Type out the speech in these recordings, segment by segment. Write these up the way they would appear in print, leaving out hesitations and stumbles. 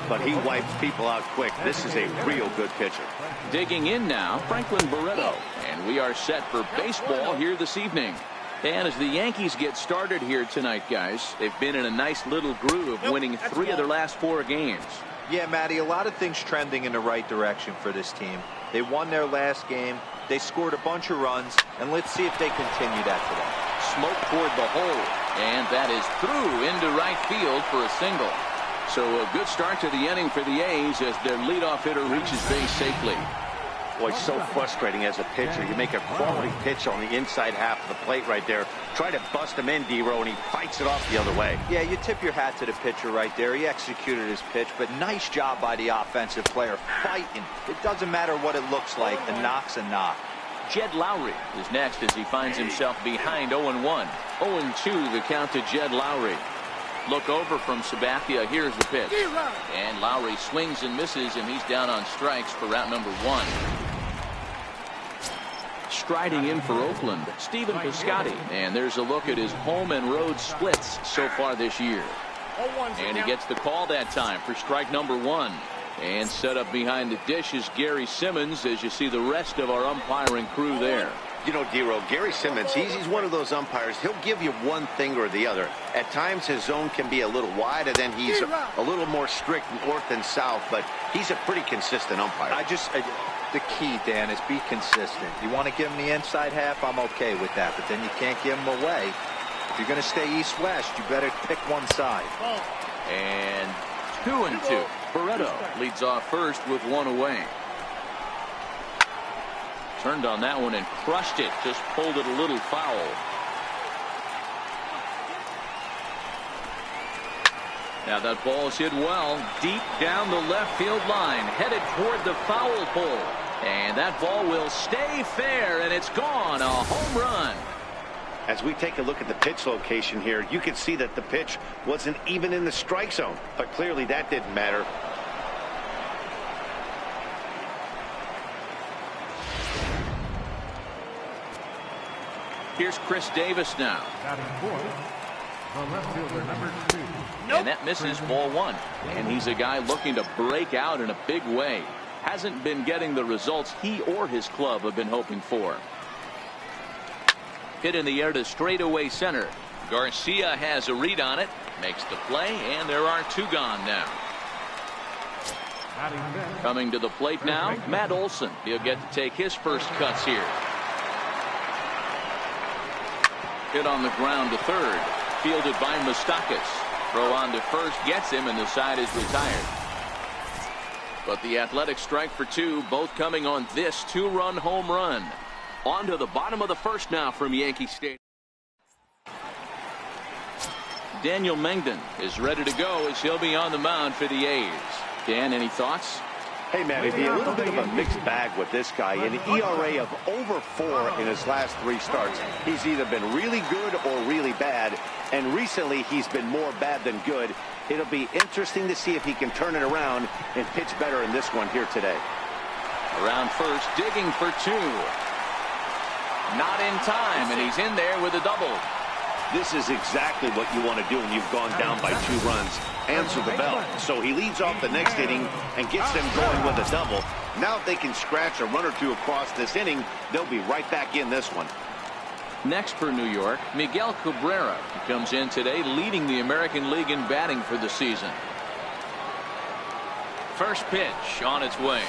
but he wipes people out quick. This is a real good pitcher. Digging in now, Franklin Barreto. And we are set for baseball here this evening. And as the Yankees get started here tonight, guys, they've been in a nice little groove, winning 3 of their last 4 games. Yeah, Matty, a lot of things trending in the right direction for this team. They won their last game. They scored a bunch of runs, and let's see if they continue that today. Smoke toward the hole, and that is through into right field for a single. So a good start to the inning for the A's as their leadoff hitter reaches base safely. Boy, it's so frustrating as a pitcher. You make a quality pitch on the inside half of the plate right there. Try to bust him in, D-Row, and he fights it off the other way. Yeah, you tip your hat to the pitcher right there. He executed his pitch, but nice job by the offensive player fighting. It doesn't matter what it looks like. A knock's a knock. Jed Lowry is next as he finds himself behind 0-1. 0-2 the count to Jed Lowry. Look over from Sabathia. Here's the pitch. And Lowry swings and misses, and he's down on strikes for route number 1. Striding in for Oakland, Stephen Piscotty. And there's a look at his home and road splits so far this year. And he gets the call that time for strike number 1. And set up behind the dish is Gary Simmons as you see the rest of our umpiring crew there. You know, D-Row, Gary Simmons, he's one of those umpires. He'll give you one thing or the other. At times his zone can be a little wide, and then he's a little more strict north and south, but he's a pretty consistent umpire. The key, Dan, is be consistent. You want to give him the inside half, I'm okay with that, but then you can't give him away. If you're going to stay east-west, you better pick one side. And 2-2. Barreto leads off first with 1 away. Turned on that one and crushed it. Just pulled it a little foul. Now that ball is hit well deep down the left field line, headed toward the foul pole. And that ball will stay fair, and it's gone. A home run. As we take a look at the pitch location here, you can see that the pitch wasn't even in the strike zone, but clearly that didn't matter. Here's Chris Davis now. And that misses ball 1. And he's a guy looking to break out in a big way. Hasn't been getting the results he or his club have been hoping for. Hit in the air to straightaway center. Garcia has a read on it. Makes the play, and there are 2 gone now. Coming to the plate now, Matt Olson. He'll get to take his first cuts here. Hit on the ground to third. Fielded by Moustakas. Throw on to first. Gets him, and the side is retired. But the Athletic strike for 2. Both coming on this 2-run home run. On to the bottom of the first now from Yankee Stadium. Daniel Mengden is ready to go as he'll be on the mound for the A's. Dan, any thoughts? Hey, man, it'd be a little bit of a mixed bag with this guy. An ERA of over 4 in his last 3 starts. He's either been really good or really bad, and recently he's been more bad than good. It'll be interesting to see if he can turn it around and pitch better in this one here today. Around first, digging for 2. Not in time, and he's in there with a double. This is exactly what you want to do when you've gone down by 2 runs. Answer the bell. So he leads off the next inning and gets them going with a double. Now if they can scratch a run or 2 across this inning, they'll be right back in this one. Next for New York, Miguel Cabrera comes in today, leading the American League in batting for the season. First pitch on its way.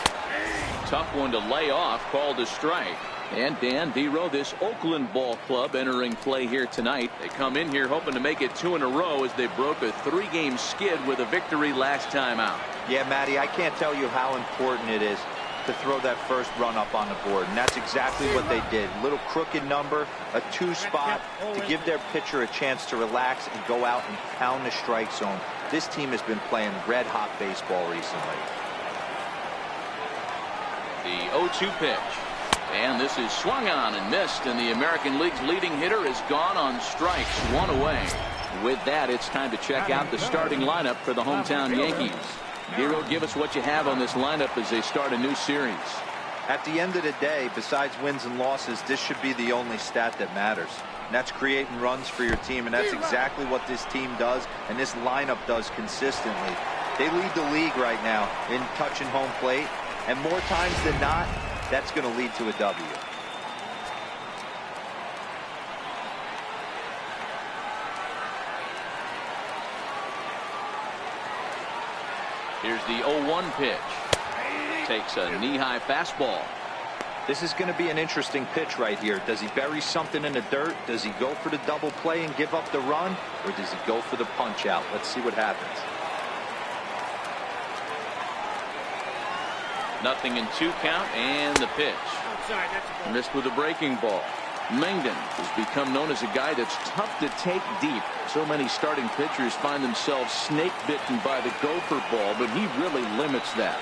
Tough one to lay off, called a strike. And Dan, D-Row, this Oakland ball club entering play here tonight. They come in here hoping to make it 2 in a row as they broke a 3-game skid with a victory last time out. Yeah, Matty, I can't tell you how important it is to throw that first run up on the board, and that's exactly what they did. Little crooked number, a 2 spot to give their pitcher a chance to relax and go out and pound the strike zone. This team has been playing red-hot baseball recently. The 0-2 pitch. And this is swung on and missed, and the American League's leading hitter is gone on strikes, 1 away. With that, it's time to check out the starting lineup for the hometown Yankees. D-Row, give us what you have on this lineup as they start a new series. At the end of the day, besides wins and losses, this should be the only stat that matters. And that's creating runs for your team, and that's exactly what this team does and this lineup does consistently. They lead the league right now in touching home plate, and more times than not, that's going to lead to a W. Here's the 0-1 pitch. Takes a knee-high fastball. This is going to be an interesting pitch right here. Does he bury something in the dirt? Does he go for the double play and give up the run? Or does he go for the punch out? Let's see what happens. 0-2 count, and the pitch. Missed with a breaking ball. Mengden has become known as a guy that's tough to take deep. So many starting pitchers find themselves snake bitten by the gopher ball, but he really limits that.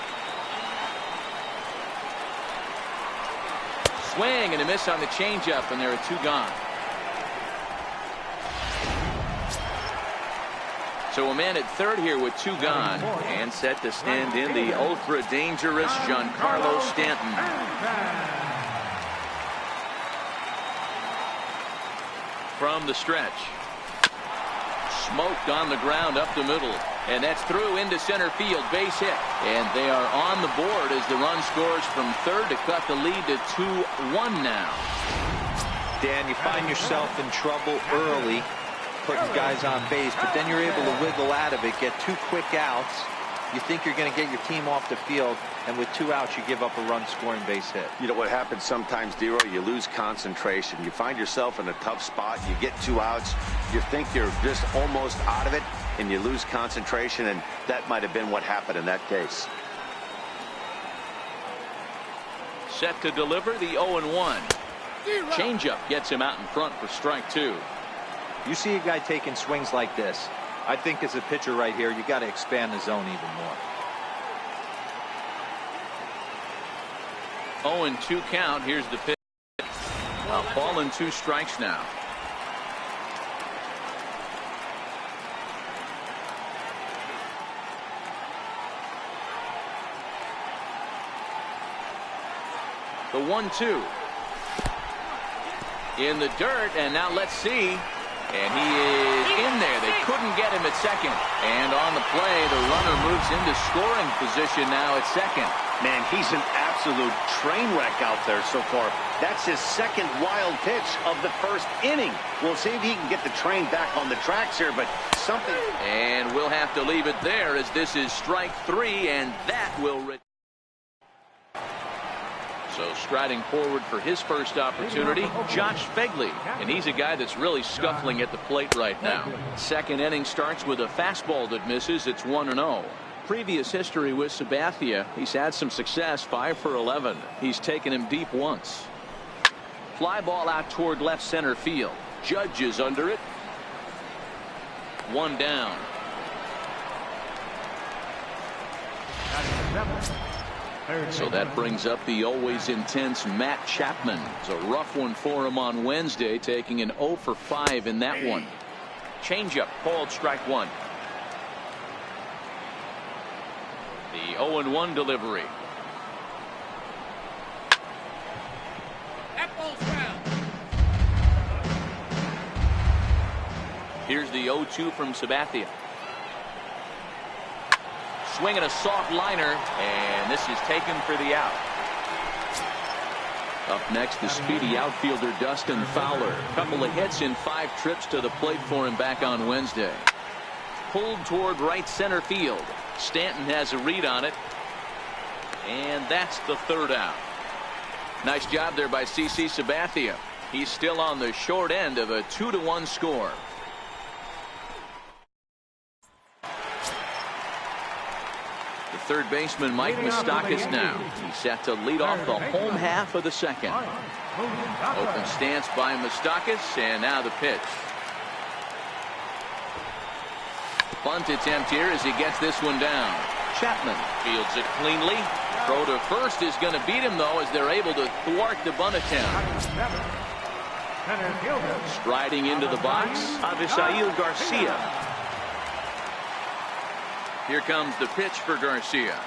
Swing and a miss on the changeup, and there are 2 gone. So a man at third here with 2 gone, and set to stand in the ultra dangerous Giancarlo Stanton. From the stretch. Smoked on the ground up the middle. And that's through into center field. Base hit. And they are on the board as the run scores from third to cut the lead to 2-1 now. Dan, you find yourself in trouble early putting guys on base, but then you're able to wiggle out of it, get 2 quick outs. You think you're going to get your team off the field, and with 2 outs, you give up a run-scoring base hit. You know what happens sometimes, D-Roy? You lose concentration. You find yourself in a tough spot. You get 2 outs. You think you're just almost out of it, and you lose concentration, and that might have been what happened in that case. Set to deliver the 0-1. Changeup gets him out in front for strike 2. You see a guy taking swings like this. I think as a pitcher right here, you got to expand the zone even more. 0-2 count. Here's the pitch. A ball and 2 strikes now. The 1-2. In the dirt, and now let's see. And he is in there. They couldn't get him at second. And on the play, the runner moves into scoring position now at second. Man, he's an absolute train wreck out there so far. That's his second wild pitch of the first inning. We'll see if he can get the train back on the tracks here, but something. And we'll have to leave it there as this is strike 3, and that will. So striding forward for his first opportunity, Josh Phegley, and he's a guy that's really scuffling at the plate right now. Second inning starts with a fastball that misses. It's 1-0. Previous history with Sabathia, he's had some success, 5 for 11. He's taken him deep once. Fly ball out toward left center field. Judge is under it. 1 down. So that brings up the always intense Matt Chapman. It's a rough one for him on Wednesday, taking an 0 for 5 in that one. Changeup called strike 1. The 0-1 delivery. That ball's foul. Here's the 0-2 from Sabathia. Swinging a soft liner, and this is taken for the out. Up next, the speedy outfielder Dustin Fowler. Couple of hits in 5 trips to the plate for him back on Wednesday. Pulled toward right center field. Stanton has a read on it, and that's the 3rd out. Nice job there by CC Sabathia. He's still on the short end of a 2-1 score. Third baseman Mike Moustakas now. He's set to lead off the home half of the second. Open stance by Moustakas, and now the pitch. Bunt attempt here as he gets this one down. Chapman fields it cleanly. Throw to first is going to beat him, though, as they're able to thwart the bunt attempt. Striding into the box, Avisail Garcia. Here comes the pitch for Garcia.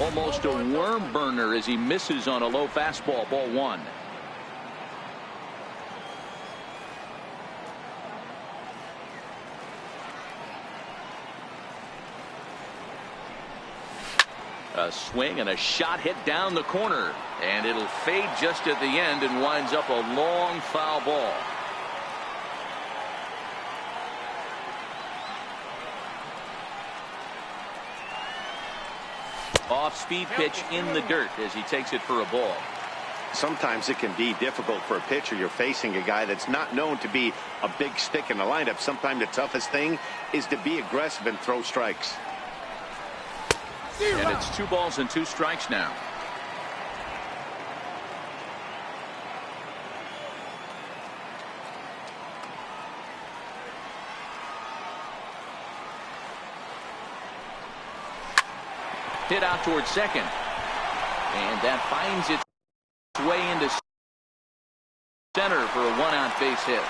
Almost a worm burner as he misses on a low fastball. Ball 1. A swing and a shot hit down the corner, and it'll fade just at the end and winds up a long foul ball. Off-speed pitch in the dirt as he takes it for a ball. Sometimes it can be difficult for a pitcher. You're facing a guy that's not known to be a big stick in the lineup. Sometimes the toughest thing is to be aggressive and throw strikes. And it's 2 balls and 2 strikes now. Hit out towards second. And that finds its way into center for a 1-out base hit.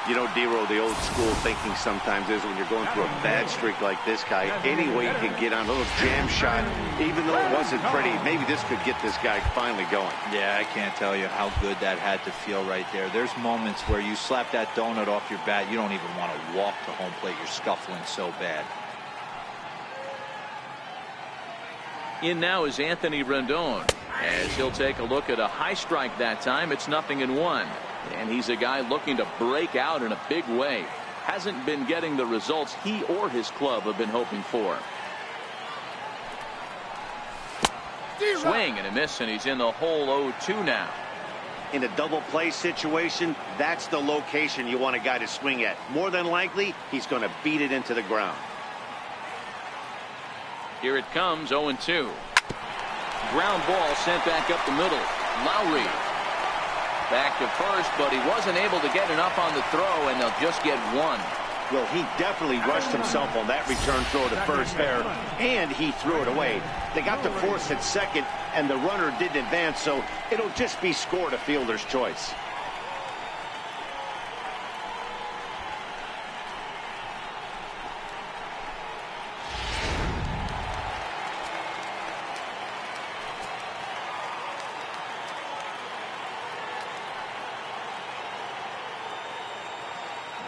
You know, Dero, the old school thinking sometimes is when you're going through a bad streak like this guy, any way you can get on a little jam shot, even though it wasn't pretty, maybe this could get this guy finally going. Yeah, I can't tell you how good that had to feel right there. There's moments where you slap that donut off your bat, you don't even want to walk to home plate. You're scuffling so bad. In now is Anthony Rendon, as he'll take a look at a high strike that time. It's 0-1. And he's a guy looking to break out in a big way. Hasn't been getting the results he or his club have been hoping for. Swing and a miss, and he's in the hole 0-2 now. In a double play situation, that's the location you want a guy to swing at. More than likely, he's going to beat it into the ground. Here it comes, 0-2. Ground ball sent back up the middle. Lowry back to first, but he wasn't able to get enough on the throw, and they'll just get 1. Well, he definitely rushed himself on that return throw to first there, and he threw it away. They got the force at second, and the runner didn't advance, so it'll just be scored a fielder's choice.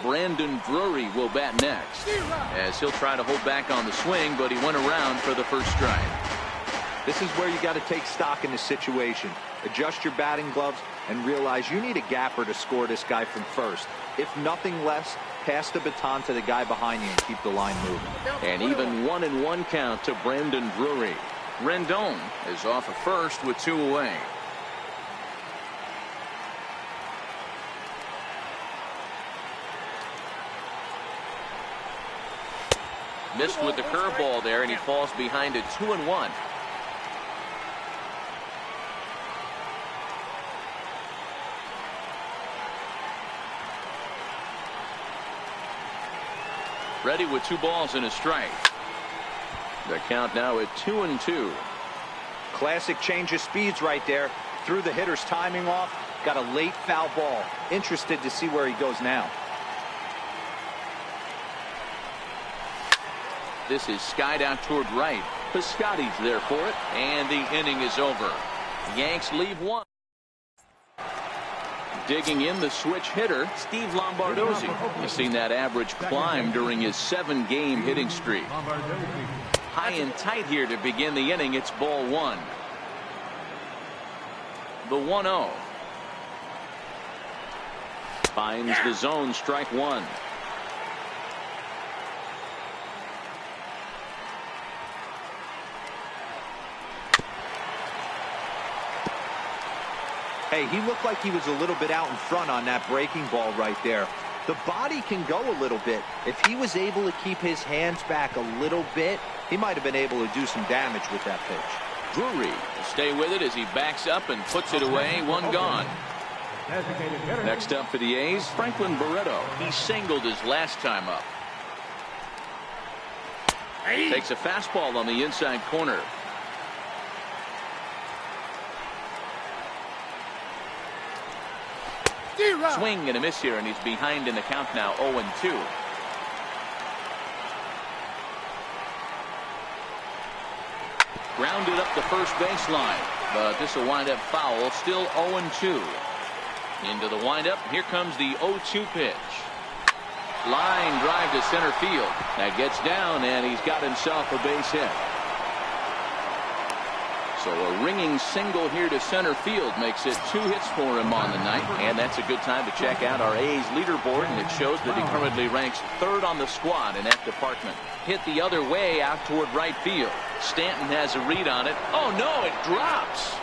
Brandon Drury will bat next, as he'll try to hold back on the swing, but he went around for the first strike. This is where you got to take stock in the situation. Adjust your batting gloves and realize you need a gapper to score this guy from first. If nothing less, pass the baton to the guy behind you and keep the line moving. And even 1-1 count to Brandon Drury. Rendon is off of first with 2 away. Missed with the curveball there, and he falls behind it 2-1. Ready with 2 balls and a strike. The count now at 2-2. Classic change of speeds right there. Threw the hitter's timing off. Got a late foul ball. Interested to see where he goes now. This is skied out toward right. Piscotty's there for it, and the inning is over. Yanks leave 1. Digging in the switch hitter, Steve Lombardozzi. You've seen that average climb during his 7-game hitting streak. High and tight here to begin the inning. It's ball 1. The 1-0. Finds the zone, strike 1. Hey, he looked like he was a little bit out in front on that breaking ball right there. The body can go a little bit. If he was able to keep his hands back a little bit, he might have been able to do some damage with that pitch. Drury will stay with it as he backs up and puts it away. 1 gone. Next up for the A's, Franklin Barreto. He singled his last time up. Takes a fastball on the inside corner. Swing and a miss here, and he's behind in the count now, 0-2. Grounded up the first baseline, but this will wind up foul. Still 0-2. Into the windup. Here comes the 0-2 pitch. Line drive to center field. That gets down, and he's got himself a base hit. So a ringing single here to center field makes it 2 hits for him on the night. And that's a good time to check out our A's leaderboard, and it shows that he currently ranks 3rd on the squad in that department. Hit the other way out toward right field. Stanton has a read on it. Oh no, it drops.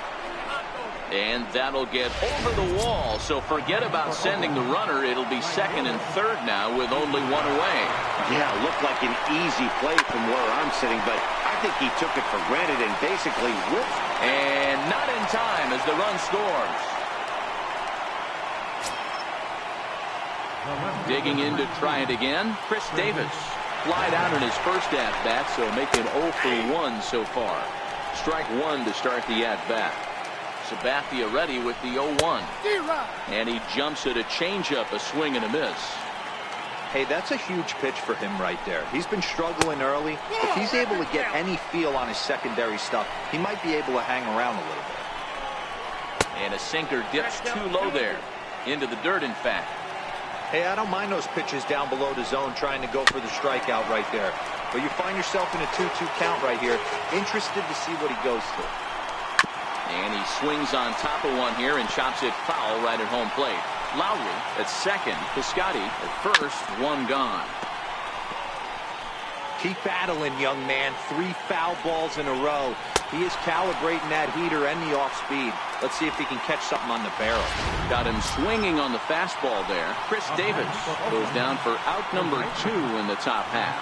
And that'll get over the wall. So forget about sending the runner. It'll be 2nd and 3rd now with only 1 away. Yeah, looked like an easy play from where I'm sitting, but I think he took it for granted and basically whipped. And not in time as the run scores. Digging in to try it again, Chris Davis. Flied out in his first at-bat, so making 0 for 1 so far. Strike 1 to start the at-bat. Sabathia ready with the 0-1. And he jumps at a changeup, a swing and a miss. Hey, that's a huge pitch for him right there. He's been struggling early. If he's able to get any feel on his secondary stuff, he might be able to hang around a little bit. And a sinker dips too low there. Into the dirt, in fact. Hey, I don't mind those pitches down below the zone trying to go for the strikeout right there. But you find yourself in a 2-2 count right here. Interested to see what he goes to. And he swings on top of one here and chops it foul right at home plate. Lowry at second. Piscotty at first. 1 gone. Keep battling, young man. 3 foul balls in a row. He is calibrating that heater and the off speed. Let's see if he can catch something on the barrel. Got him swinging on the fastball there. Chris Davis goes down for out number 2 in the top half.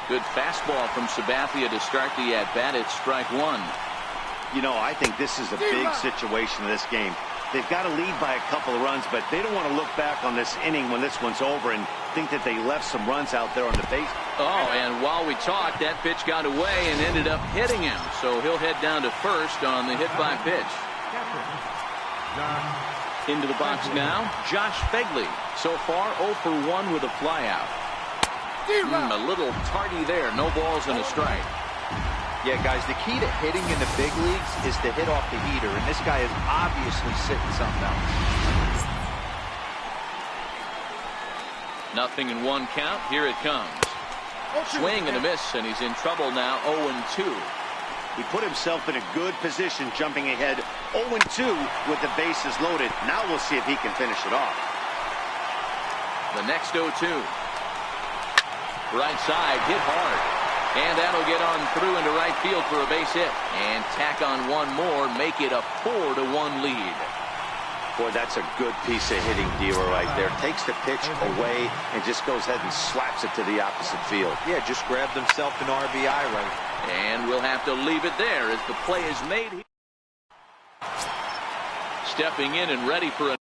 Good fastball from Sabathia to start the at-bat. It's strike 1. You know, I think this is a big situation in this game. They've got to lead by a couple of runs, but they don't want to look back on this inning when this one's over and think that they left some runs out there on the base. Oh, and while we talked, that pitch got away and ended up hitting him. So he'll head down to first on the hit by pitch. Into the box now, Josh Fegley. So far, 0 for 1 with a flyout. A little tardy there. No balls and a strike. Yeah, guys, the key to hitting in the big leagues is to hit off the heater, and this guy is obviously sitting something else. 0-1 count. Here it comes. Swing and a miss, and he's in trouble now. 0-2. He put himself in a good position, jumping ahead 0-2 with the bases loaded. Now we'll see if he can finish it off. The next 0-2. Right side, hit hard. And that'll get on through into right field for a base hit. And tack on 1 more, make it a 4-1 lead. Boy, that's a good piece of hitting, Dero, right there. Takes the pitch away and just goes ahead and slaps it to the opposite field. Yeah, just grabbed himself an RBI right. And we'll have to leave it there as the play is made. Stepping in and ready for a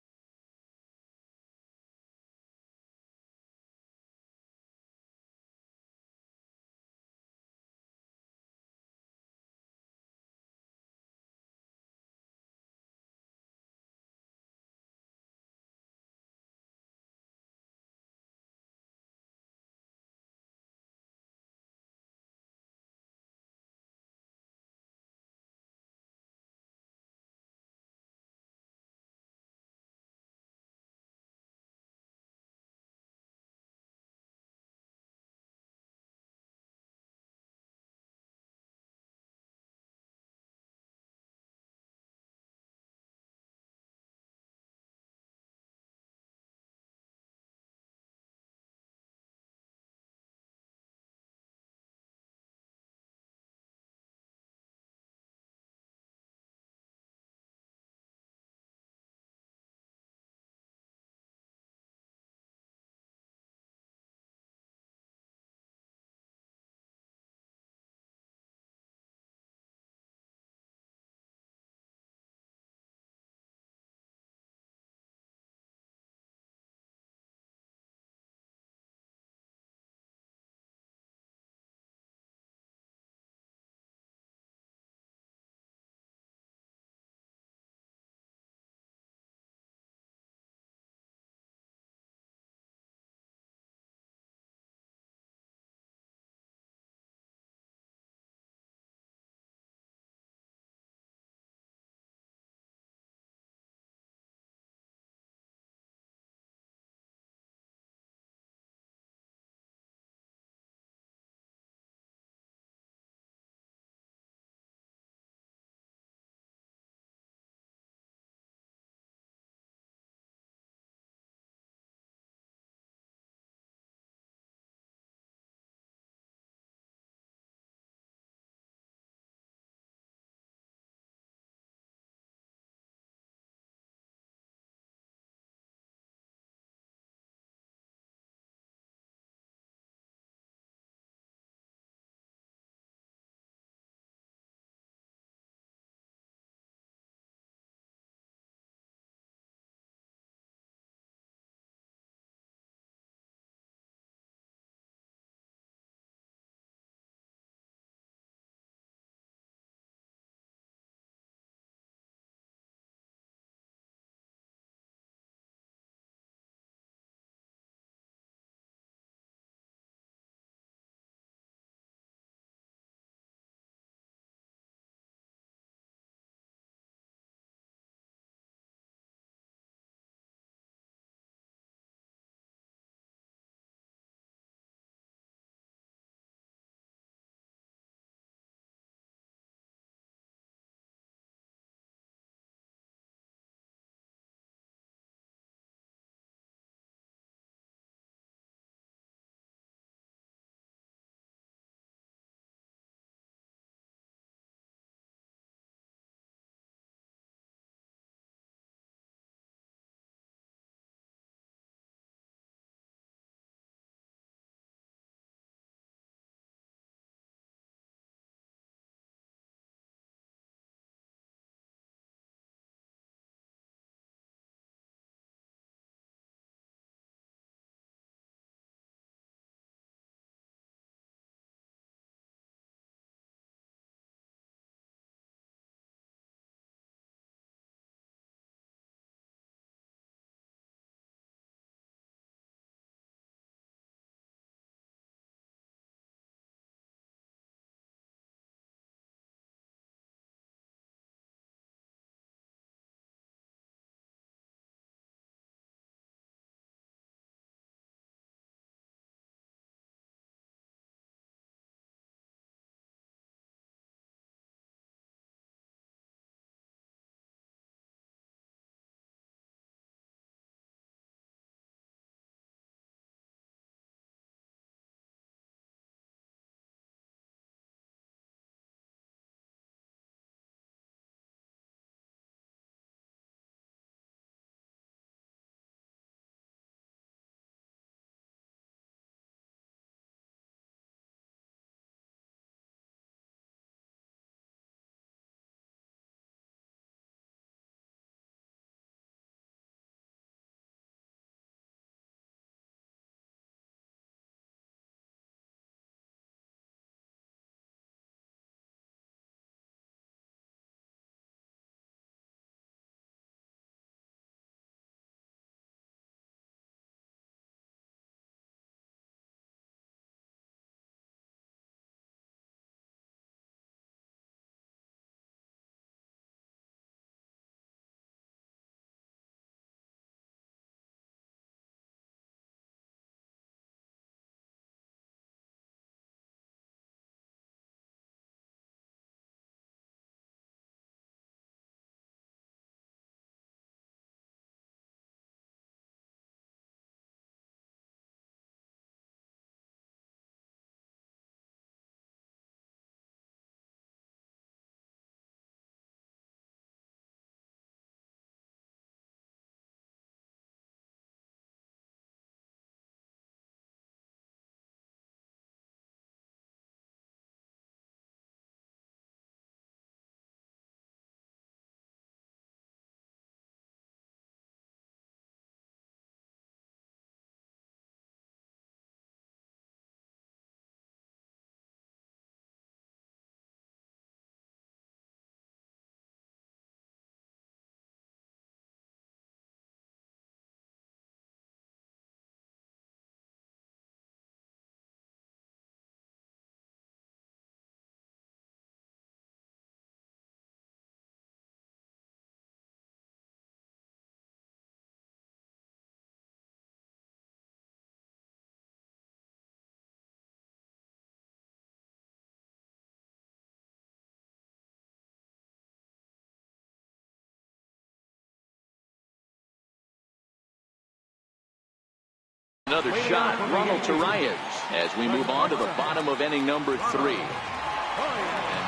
Another shot, Ronald Torreyes, as we move on to the bottom of inning number 3. And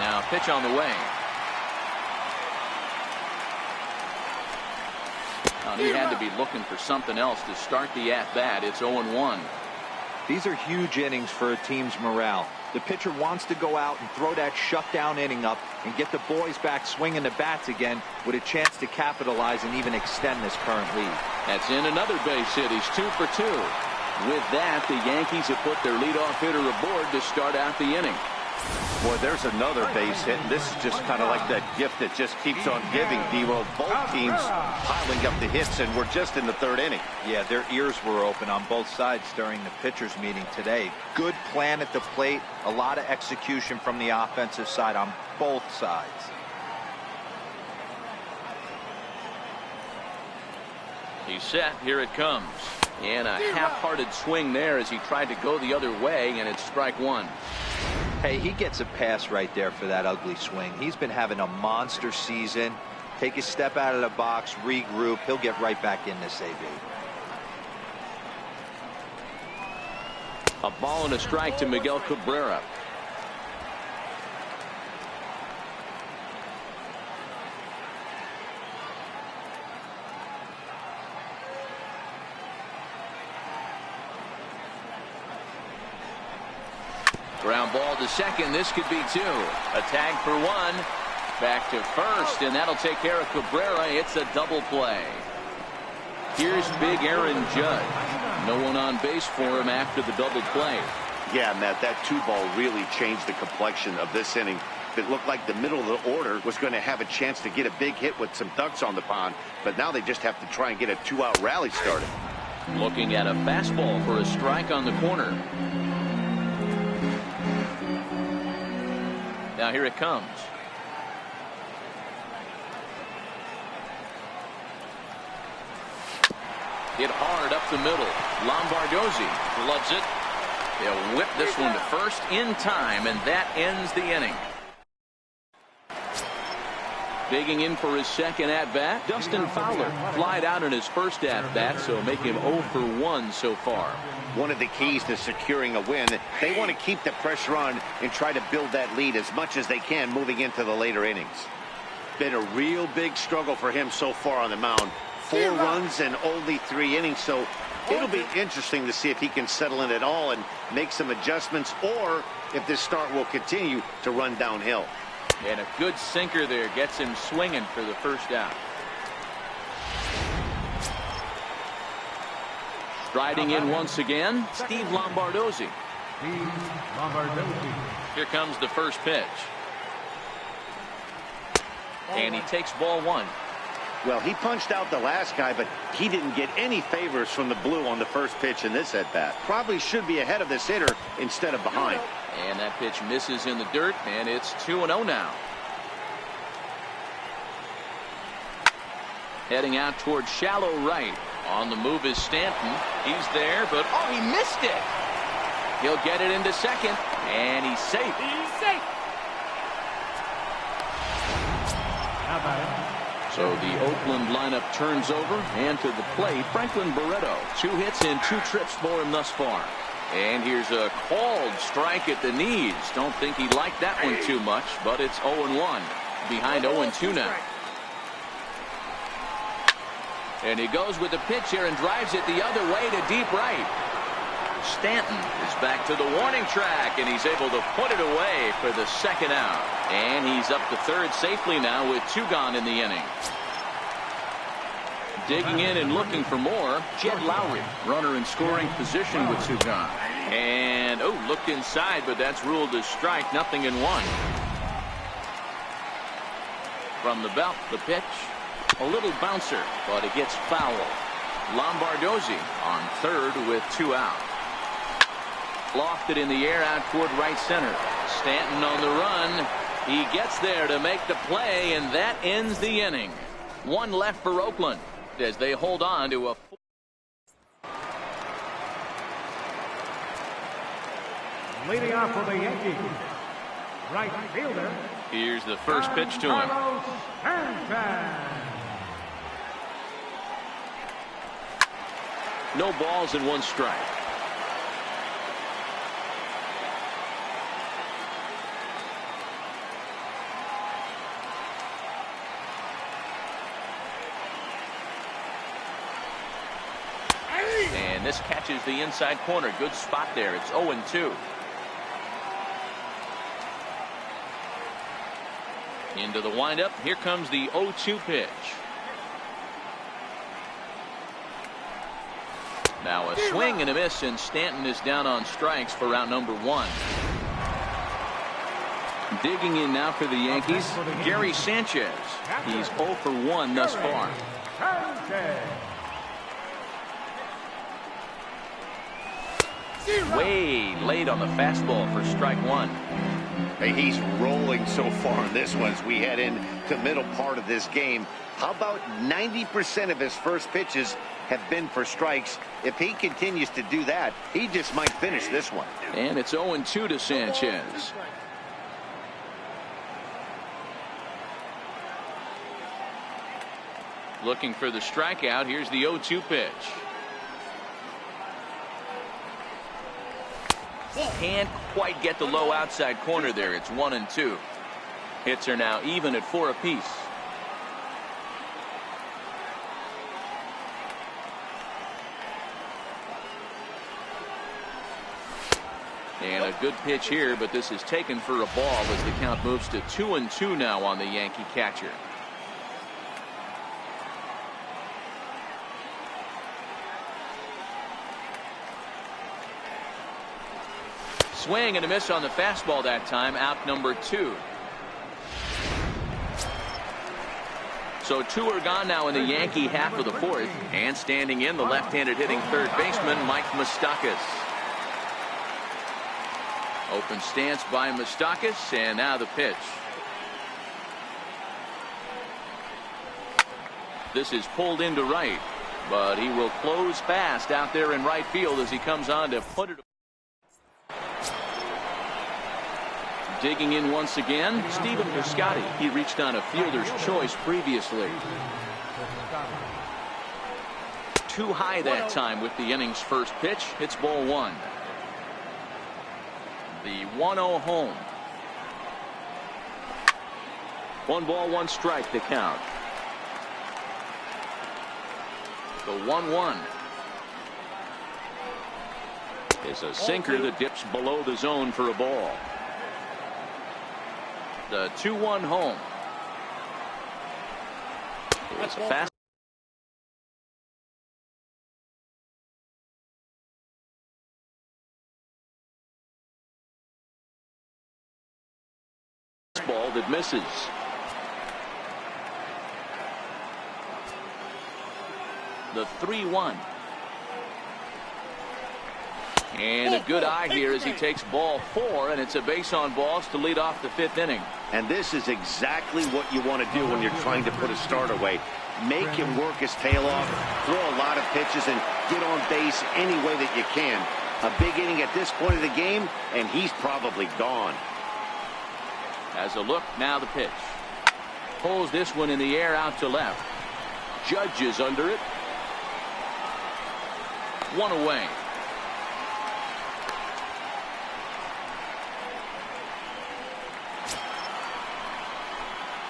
now pitch on the way. He had to be looking for something else to start the at-bat. It's 0-1. These are huge innings for a team's morale. The pitcher wants to go out and throw that shutdown inning up and get the boys back swinging the bats again with a chance to capitalize and even extend this current lead. That's in another base hit. He's 2 for 2. With that, the Yankees have put their leadoff hitter aboard to start out the inning. Boy, there's another base hit, and this is just kind of like that gift that just keeps on giving, D-Roll. Both teams piling up the hits, and we're just in the 3rd inning. Yeah, their ears were open on both sides during the pitchers' meeting today. Good plan at the plate, a lot of execution from the offensive side on both sides. He's set. Here it comes. And a half-hearted swing there as he tried to go the other way, and it's strike 1. Hey, he gets a pass right there for that ugly swing. He's been having a monster season. Take a step out of the box, regroup. He'll get right back in this AB. A ball and a strike to Miguel Cabrera. Ground ball to second. This could be 2. A tag for 1. Back to first, and that'll take care of Cabrera. It's a double play. Here's big Aaron Judge. No one on base for him after the double play. Yeah, Matt, that 2-ball really changed the complexion of this inning. It looked like the middle of the order was going to have a chance to get a big hit with some ducks on the pond, but now they just have to try and get a 2-out rally started. Looking at a fastball for a strike on the corner. Now here it comes. Hit hard up the middle. Lombardozzi gloves it. They'll whip this one to first in time, and that ends the inning. Digging in for his second at-bat, Dustin Fowler flied out in his first at-bat, so make him 0 for 1 so far. One of the keys to securing a win, they want to keep the pressure on and try to build that lead as much as they can moving into the later innings. Been a real big struggle for him so far on the mound. 4 runs and only 3 innings, so it'll be interesting to see if he can settle in at all and make some adjustments, or if this start will continue to run downhill. And a good sinker there gets him swinging for the first out. Striding in once again, Steve Lombardozzi. Here comes the first pitch. And he takes ball 1. Well, he punched out the last guy, but he didn't get any favors from the blue on the first pitch in this at-bat. Probably should be ahead of this hitter instead of behind. And that pitch misses in the dirt, and it's 2-0 now. Heading out towards shallow right. On the move is Stanton. He's there, but oh, he missed it. He'll get it into second, and he's safe. He's safe. So the Oakland lineup turns over, and to the plate, Franklin Barreto. 2 hits and 2 trips for him thus far. And here's a called strike at the knees. Don't think he liked that one too much, but it's 0-1. Behind 0-2 now. And he goes with the pitch here and drives it the other way to deep right. Stanton is back to the warning track, and he's able to put it away for the second out. And he's up to third safely now with 2 gone in the inning. Digging in and looking for more, Jed Lowry, runner in scoring position with 2 gone. And, oh, looked inside, but that's ruled as strike, 0-1. From the belt, the pitch. A little bouncer, but it gets foul. Lombardozzi on third with 2 out. Lofted in the air out toward right center. Stanton on the run. He gets there to make the play, and that ends the inning. 1 left for Oakland as they hold on to a... Leading off for the Yankees, right fielder. Here's the first pitch to him. No balls and 1 strike. And this catches the inside corner. Good spot there. It's 0-2. Into the windup. Here comes the 0-2 pitch. Now a swing and a miss, and Stanton is down on strikes for out number 1. Digging in now for the Yankees, Gary Sanchez. He's 0 for 1 thus far. Way late on the fastball for strike 1. Hey, he's rolling so far in this one as we head into middle part of this game. How about 90% of his first pitches have been for strikes? If he continues to do that, he just might finish this one. And it's 0-2 to Sanchez. Looking for the strikeout. Here's the 0-2 pitch. Can't quite get the low outside corner there. It's 1-2. Hits are now even at 4 apiece. And a good pitch here, but this is taken for a ball as the count moves to 2-2 now on the Yankee catcher. Swing and a miss on the fastball that time. Out number 2. So 2 are gone now in the Yankee half of the 4th. And standing in, the left-handed hitting third baseman, Mike Moustakas. Open stance by Moustakas, and now the pitch. This is pulled into right, but he will close fast out there in right field as he comes on to put it. Digging in once again, Stephen Piscotty. He reached on a fielder's choice previously. Too high that time with the inning's first pitch. It's ball 1. The 1-0 home. 1 ball, 1 strike to count. The 1-1 is a sinker that dips below the zone for a ball. The 2-1 home. It's a fast. Ball that misses. The 3-1. And a good eye here as he takes ball 4, and it's a base on balls to lead off the 5th inning. And this is exactly what you want to do when you're trying to put a start away. Make him work his tail off, throw a lot of pitches, and get on base any way that you can. A big inning at this point of the game, and he's probably gone. As a look, now the pitch. Pulls this one in the air out to left. Judge is under it. 1 away.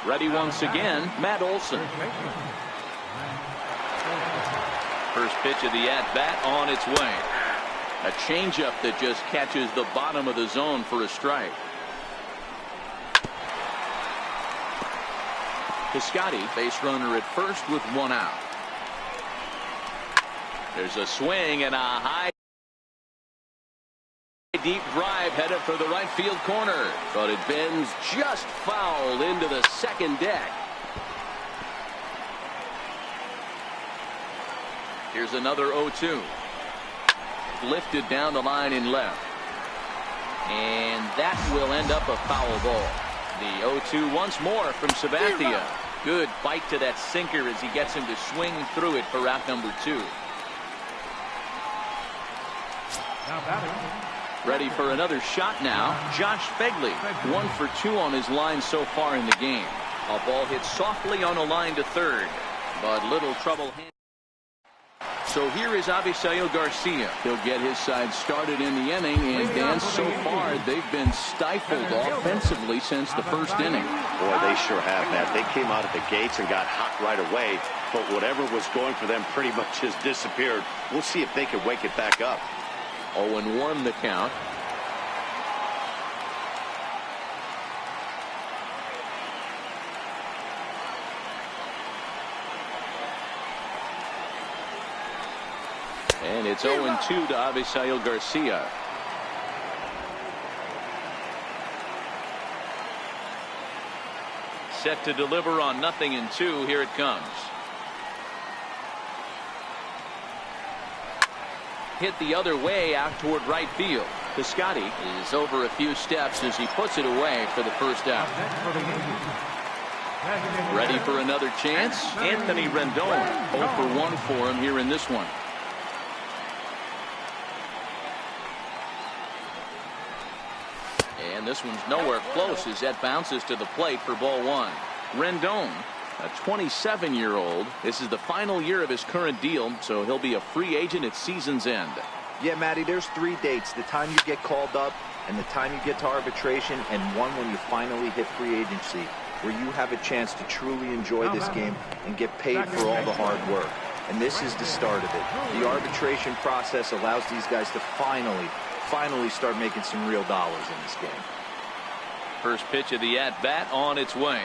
Ready once again, Matt Olson. First pitch of the at-bat on its way. A changeup that just catches the bottom of the zone for a strike. Piscotty, base runner at first with 1 out. There's a swing and a high deep drive headed for the right field corner, but it bends just foul into the second deck. Here's another 0-2. Lifted down the line in left, and that will end up a foul ball. The 0-2 once more from Sabathia. Good bite to that sinker as he gets him to swing through it for out number 2. Ready for another shot now. Josh Begley, 1 for 2 on his line so far in the game. A ball hit softly on a line to third, but little trouble. So here is Avisail Garcia. He'll get his side started in the inning, and Dan, so far they've been stifled offensively since the first inning. Boy, they sure have, Matt. They came out of the gates and got hot right away, but whatever was going for them pretty much has disappeared. We'll see if they can wake it back up. 0-1 the count. And it's 0-2 to Avisail Garcia. Set to deliver on 0-2. Here it comes. Hit the other way out toward right field. Piscotty is over a few steps as he puts it away for the first out. Ready for another chance? Anthony Rendon. 0 for 1 for him here in this one. And this one's nowhere close as that bounces to the plate for ball 1. Rendon, a 27-year-old. This is the final year of his current deal, so he'll be a free agent at season's end. Yeah, Matty, there's 3 dates. The time you get called up and the time you get to arbitration, and one when you finally hit free agency, where you have a chance to truly enjoy this game and get paid for all the hard work. And this is the start of it. The arbitration process allows these guys to finally start making some real dollars in this game. First pitch of the at-bat on its way.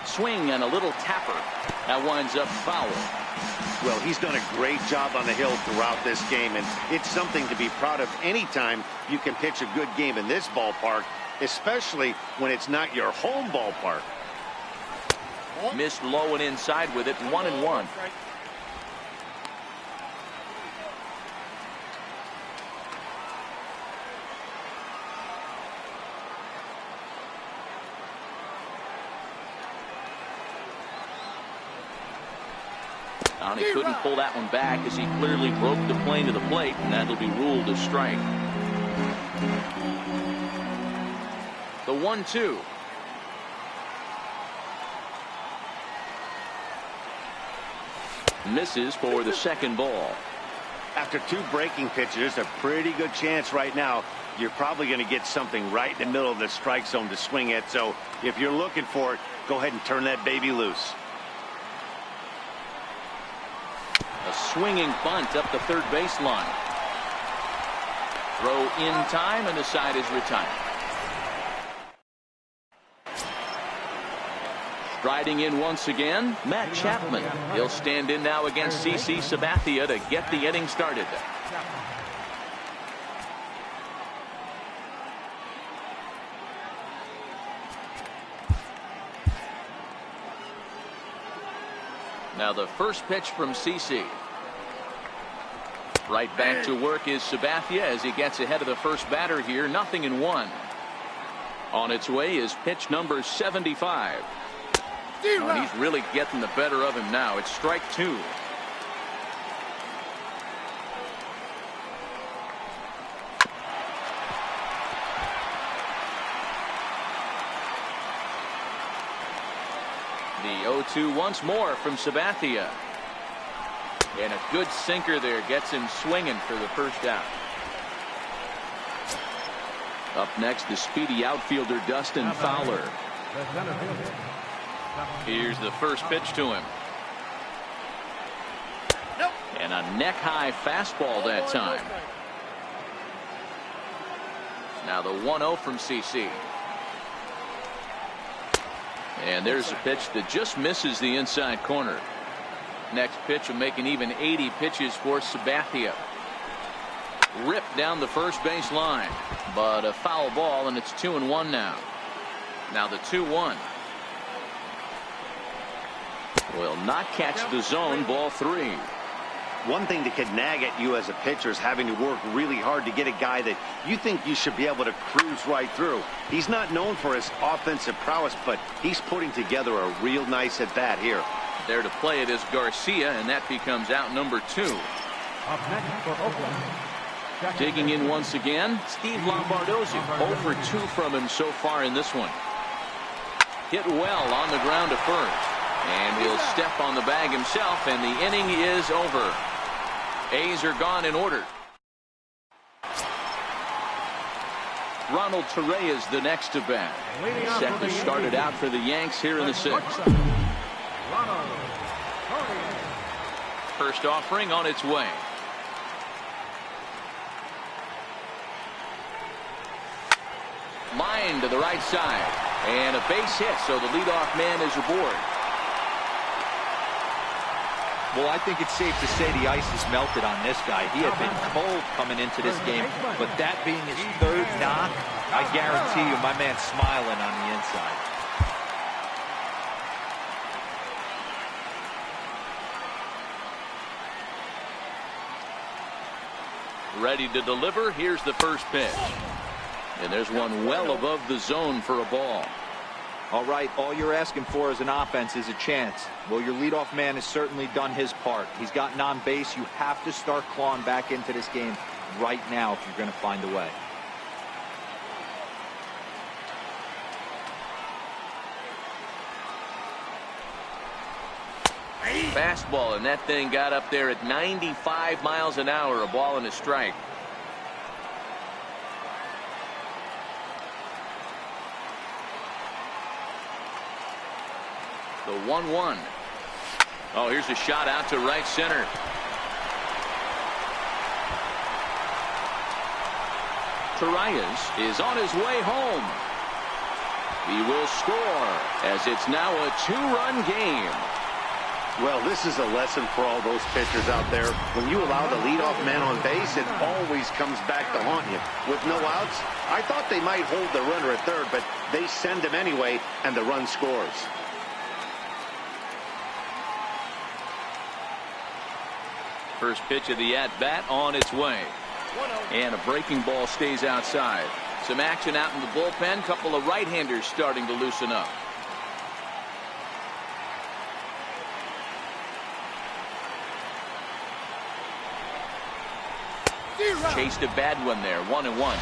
Swing and a little tapper. That winds up foul. Well, he's done a great job on the hill throughout this game, and it's something to be proud of anytime you can pitch a good game in this ballpark, especially when it's not your home ballpark. Missed low and inside with it. 1-1. He couldn't pull that one back as he clearly broke the plane to the plate, and that'll be ruled a strike. The 1-2. Misses for the second ball. After 2 breaking pitches, there's a pretty good chance right now you're probably going to get something right in the middle of the strike zone to swing at. So if you're looking for it, go ahead and turn that baby loose. A swinging bunt up the third baseline. Throw in time, and the side is retired. Striding in once again, Matt Chapman. He'll stand in now against CC Sabathia to get the inning started. Now the first pitch from CC. Right back to work is Sabathia as he gets ahead of the first batter here. 0-1. On its way is pitch number 75. Oh, he's really getting the better of him now. It's strike 2. The 0-2 once more from Sabathia. And a good sinker there gets him swinging for the first out. Up next, the speedy outfielder Dustin Fowler. Here's the first pitch to him. And a neck-high fastball that time. Now the 1-0 from CC. And there's a pitch that just misses the inside corner. Next pitch will make an even 80 pitches for Sabathia. Ripped down the first base line, but a foul ball, and it's 2-1 now. Now the 2-1 will not catch the zone. Ball 3. One thing that could nag at you as a pitcher is having to work really hard to get a guy that you think you should be able to cruise right through. He's not known for his offensive prowess, but he's putting together a real nice at bat here. There to play it is Garcia, and that becomes out number 2. Up next for Oakland. Digging in once again, Steve Lombardozzi. 0 for 2 from him so far in this one. Hit well on the ground to first. And he'll step on the bag himself, and the inning is over. A's are gone in order. Ronald Torreyes the next to bat. Set to start it out for the Yanks here in the sixth. First offering on its way. Line to the right side. And a base hit, so the leadoff man is aboard. Well, I think it's safe to say the ice has melted on this guy. He had been cold coming into this game, but that being his third knock, I guarantee you my man's smiling on the inside. Ready to deliver. Here's the first pitch. And there's one well above the zone for a ball. All right, all you're asking for as an offense is a chance. Well, your leadoff man has certainly done his part. He's gotten on base. You have to start clawing back into this game right now if you're going to find a way. Fastball, and that thing got up there at 95 miles an hour. A ball and a strike. The 1-1. Oh, here's a shot out to right center. Torreyes is on his way home. He will score as it's now a 2-run game. Well, this is a lesson for all those pitchers out there. When you allow the leadoff man on base, it always comes back to haunt you. With no outs, I thought they might hold the runner at third, but they send him anyway, and the run scores. First pitch of the at-bat on its way. And a breaking ball stays outside. Some action out in the bullpen. Couple of right-handers starting to loosen up. Chased a bad one there. 1-1.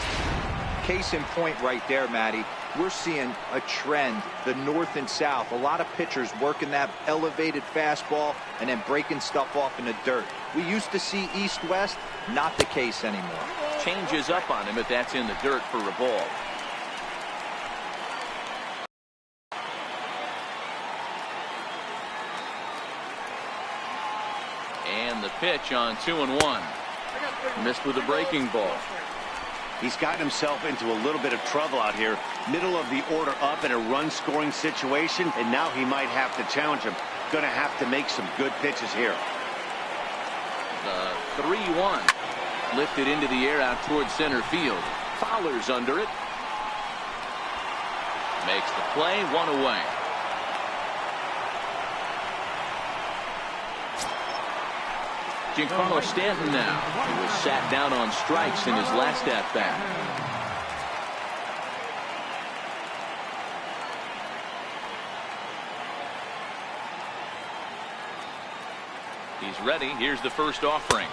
Case in point right there, Matty. We're seeing a trend, the north and south. A lot of pitchers working that elevated fastball and then breaking stuff off in the dirt. We used to see east-west, not the case anymore. Changes up on him if that's in the dirt for a ball. And the pitch on 2-1. Missed with a breaking ball. He's gotten himself into a little bit of trouble out here. Middle of the order up in a run-scoring situation, and now he might have to challenge him. Going to have to make some good pitches here. The 3-1. Lifted into the air out towards center field. Fowler's under it. Makes the play. 1 away. Giancarlo Stanton now, who was sat down on strikes in his last at-bat. He's ready. Here's the first offering.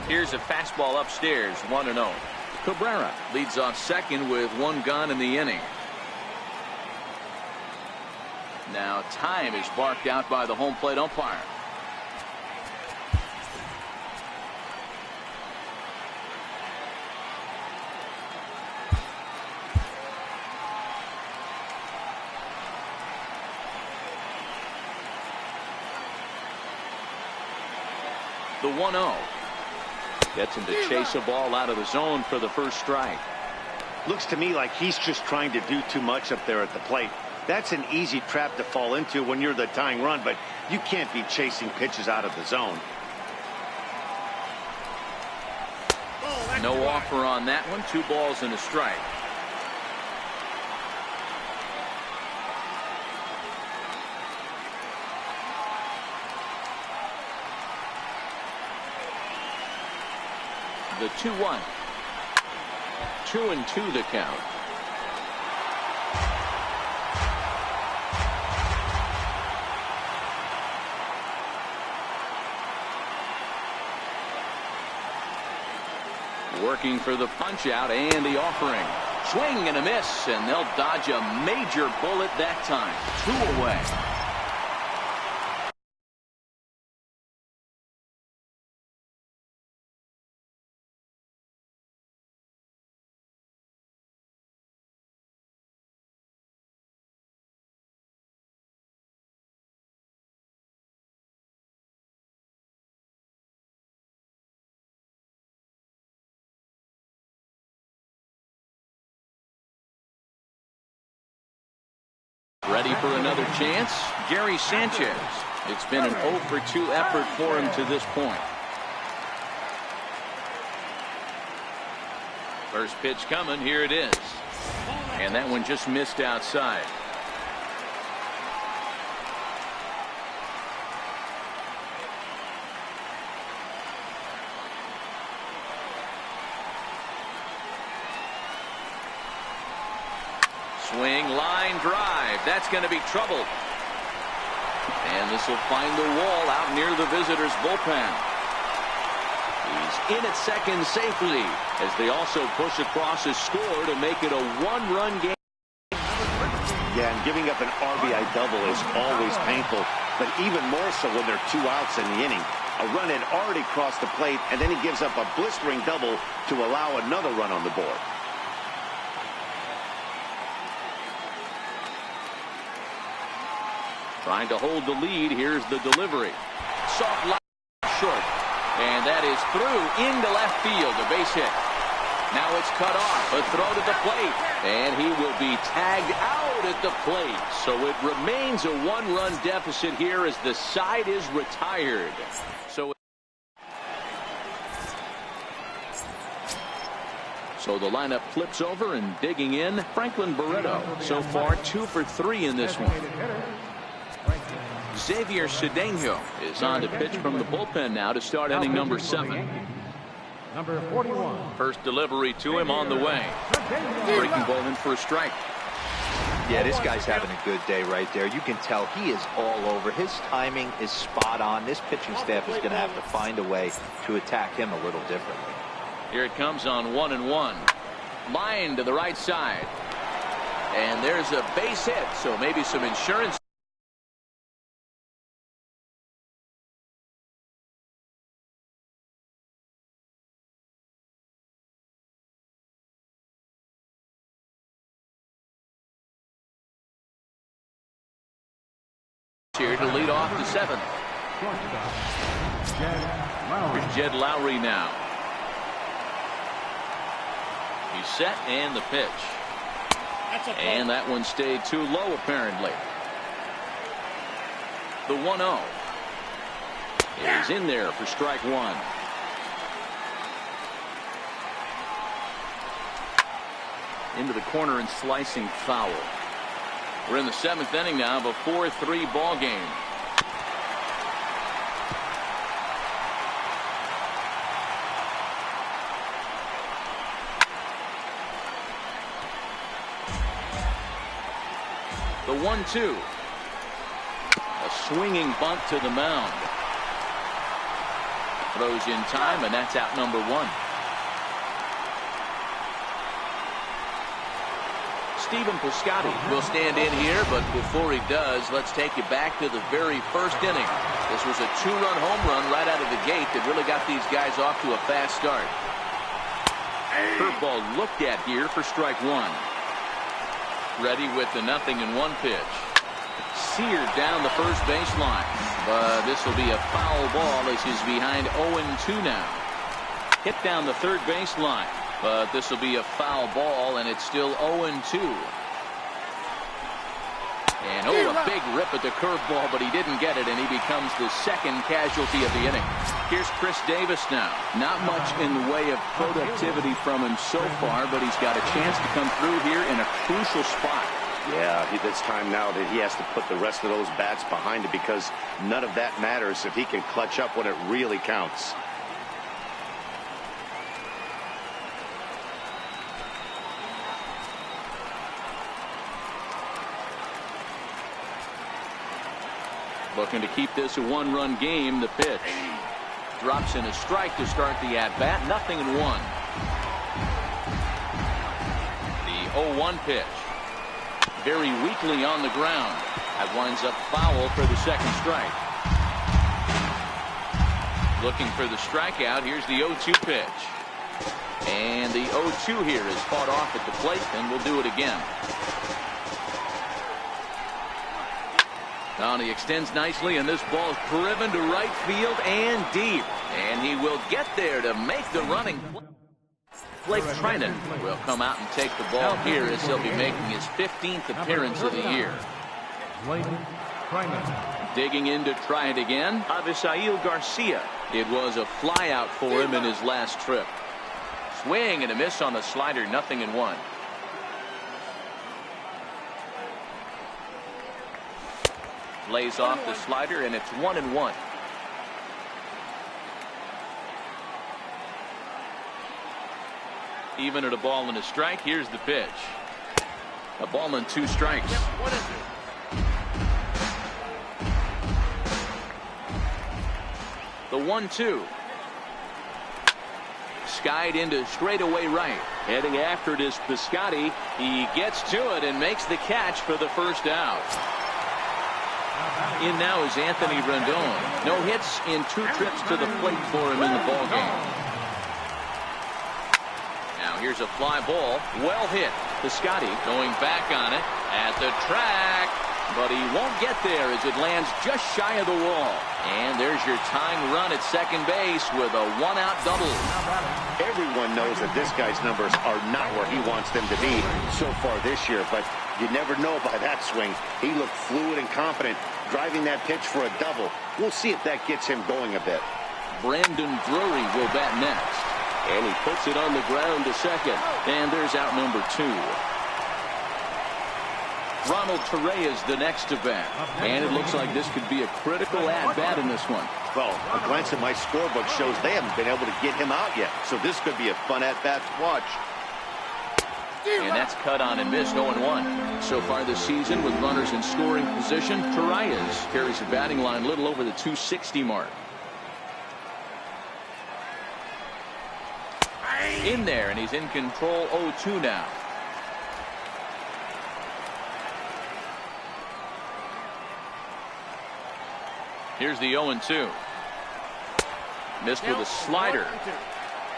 Here's a fastball upstairs. 1-0. Cabrera leads off second with 1 gone in the inning. Now time is barked out by the home plate umpire. The 1-0. Gets him to chase a ball out of the zone for the first strike. Looks to me like he's just trying to do too much up there at the plate. That's an easy trap to fall into when you're the tying run, but you can't be chasing pitches out of the zone. No offer on that one. 2 balls and a strike. The 2-1. 2-2 the count. Working for the punch out and the offering. Swing and a miss, and they'll dodge a major bullet that time. 2 away. Ready for another chance? Gary Sanchez. It's been an 0 for 2 effort for him to this point. First pitch coming. Here it is. And that one just missed outside. Swing, line drive. That's going to be trouble. And this will find the wall out near the visitors' bullpen. He's in at second safely as they also push across his score to make it a one-run game. Yeah, and giving up an RBI double is always painful, but even more so when there are 2 outs in the inning. A run had already crossed the plate, and then he gives up a blistering double to allow another run on the board. Trying to hold the lead. Here's the delivery. Soft line short. And that is through into left field. A base hit. Now it's cut off. A throw to the plate. And he will be tagged out at the plate. So it remains a 1-run deficit here as the side is retired. So the lineup flips over and digging in. Franklin Barreto. So far 2 for 3 in this one. Xavier Cedeno is on to pitch from the bullpen now to start inning number 7. Number 41. First delivery to him on the way. Breaking ball in for a strike. Yeah, this guy's having a good day right there. You can tell he is all over. His timing is spot on. This pitching staff is going to have to find a way to attack him a little differently. Here it comes on 1-1. Line to the right side. And there's a base hit, so maybe some insurance. Here to lead off the 7th. Here's Jed Lowry now. He's set and the pitch. And that one stayed too low apparently. The 1-0 is in there for strike 1. Into the corner and slicing foul. We're in the 7th inning now of a 4-3 ball game. The 1-2. A swinging bunt to the mound. Throws in time, and that's out number 1. Stephen Piscotty will stand in here, but before he does, let's take you back to the very first inning. This was a 2-run home run right out of the gate that really got these guys off to a fast start. Curveball looked at here for strike 1. Ready with the 0-1 pitch. Seared down the first baseline, but this will be a foul ball as he's behind 0-2 now. Hit down the third baseline. But this will be a foul ball, and it's still 0-2. And a big rip at the curveball, but he didn't get it, and he becomes the second casualty of the inning. Here's Chris Davis now. Not much in the way of productivity from him so far, but he's got a chance to come through here in a crucial spot. Yeah, it's time now that he has to put the rest of those bats behind it, because none of that matters if he can clutch up when it really counts. Looking to keep this a 1-run game. The pitch drops in a strike to start the at-bat. 0-1. The 0-1 pitch. Very weakly on the ground. That winds up foul for the second strike. Looking for the strikeout. Here's the 0-2 pitch. And the 0-2 here is fought off at the plate, and we'll do it again. Now he extends nicely, and this ball is driven to right field and deep. And he will get there to make the running. Blake Trinan will come out and take the ball here as he'll be making his 15th appearance of the year. Digging in to try it again, Avisail Garcia. It was a fly out for him in his last trip. Swing and a miss on the slider, 0-1. Lays off the slider, and it's 1-1. Even at a ball and a strike, here's the pitch. A ball and 2 strikes. The 1-2. Skied into straightaway right. Heading after it is Piscotty. He gets to it and makes the catch for the first out. In now is Anthony Rendon. No hits in 2 trips to the plate for him in the ballgame. Now here's a fly ball. Well hit. Piscotty going back on it at the track. But he won't get there as it lands just shy of the wall. And there's your tying run at second base with a 1-out double. Everyone knows that this guy's numbers are not where he wants them to be so far this year, but you never know by that swing. He looked fluid and confident, driving that pitch for a double. We'll see if that gets him going a bit. Brandon Drury will bat next. And he puts it on the ground to second. And there's out number 2. Ronald Torre is the next to bat. And it looks like this could be a critical at-bat in this one. Well, a glance at my scorebook shows they haven't been able to get him out yet. So this could be a fun at-bat to watch. And that's cut on and missed, 0-1. So far this season with runners in scoring position, Torres carries a batting line a little over the 260 mark. In there, and he's in control, 0-2 now. Here's the 0-2. Missed with a slider.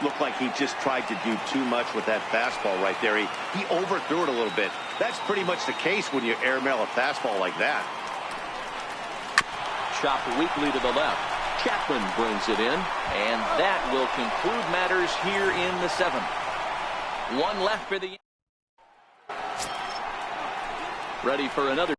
Looked like he just tried to do too much with that fastball right there. He overthrew it a little bit. That's pretty much the case when you airmail a fastball like that. Chopped weakly to the left. Chapman brings it in, and that will conclude matters here in the 7th. 1 left for the... Ready for another.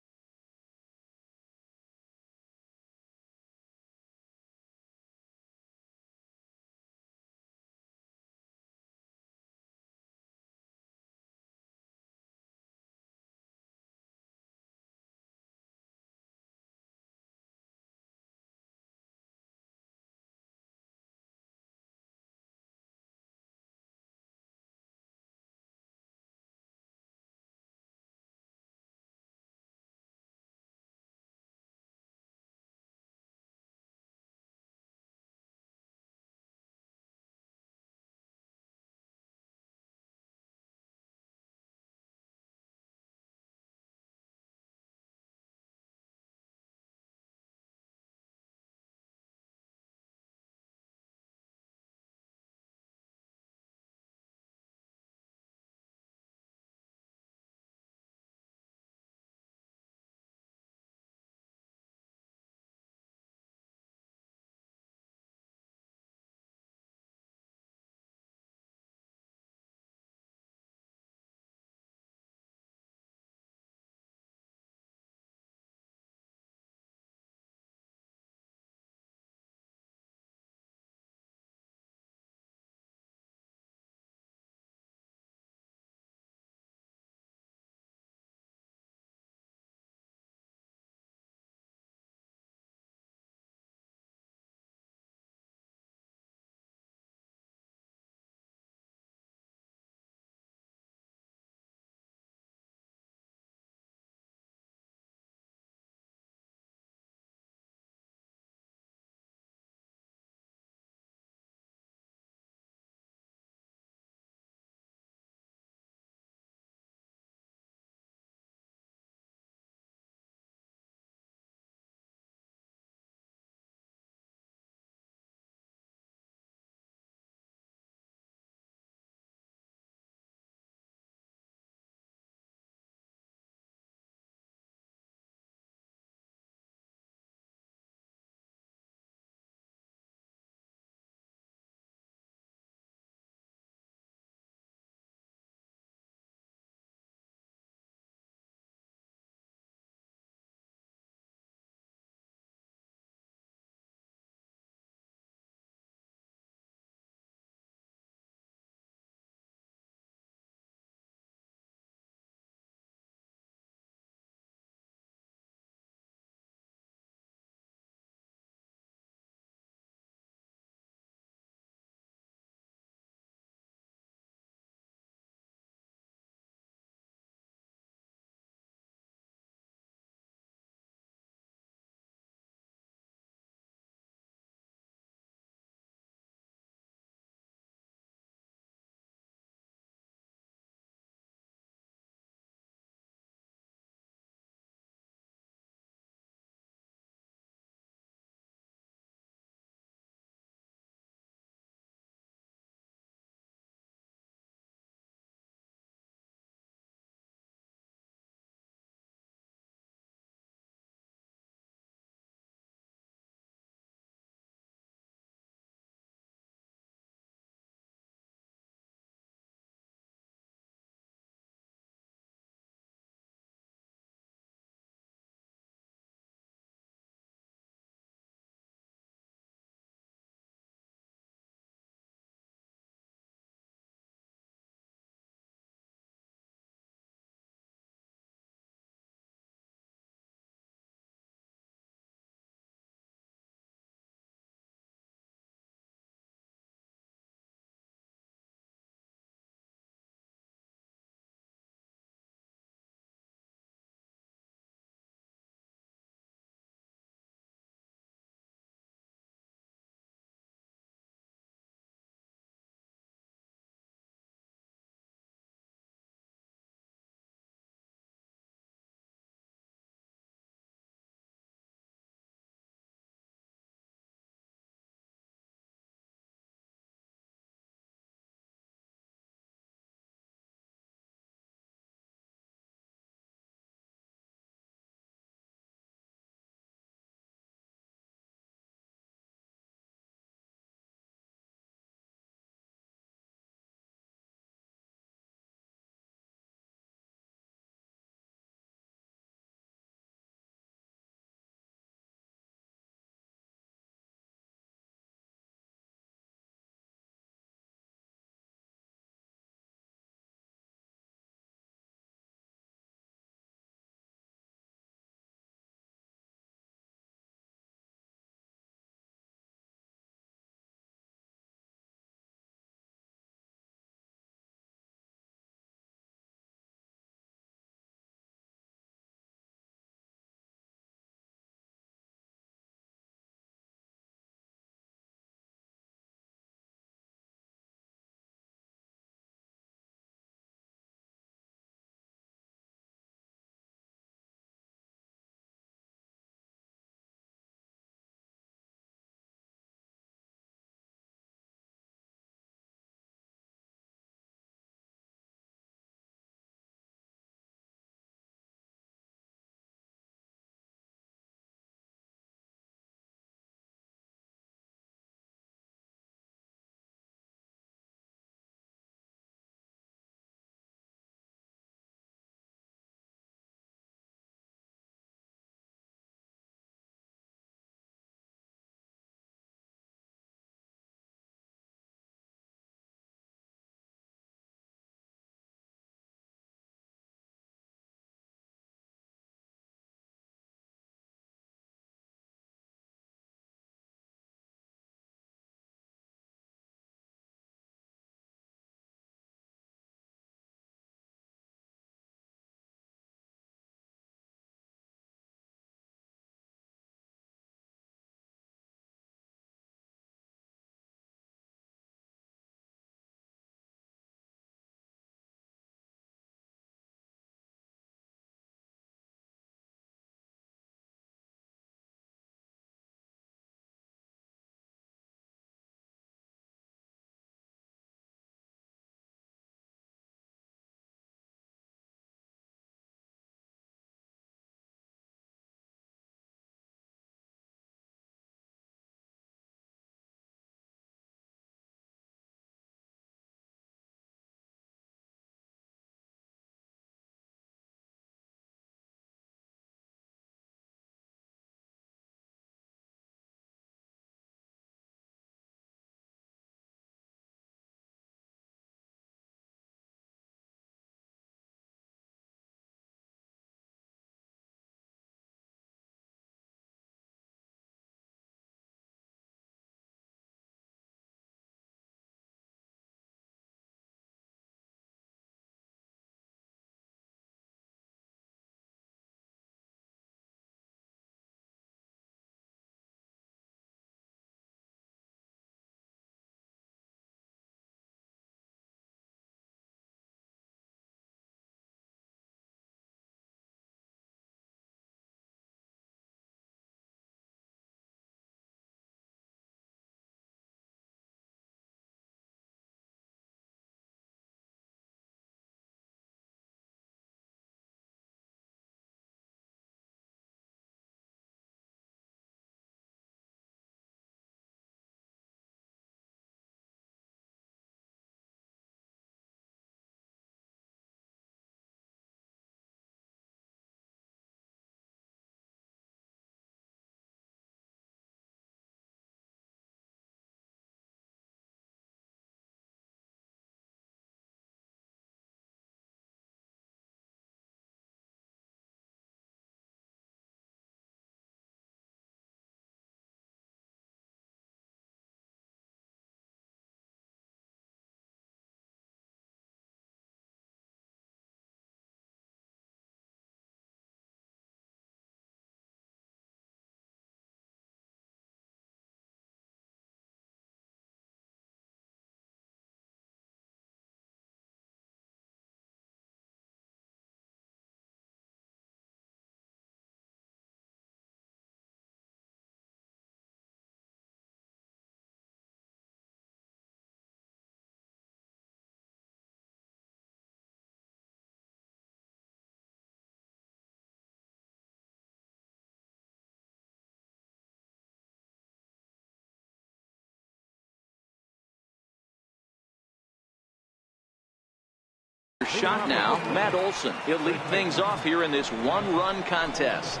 shot now, Matt Olson. He'll lead things off here in this one-run contest.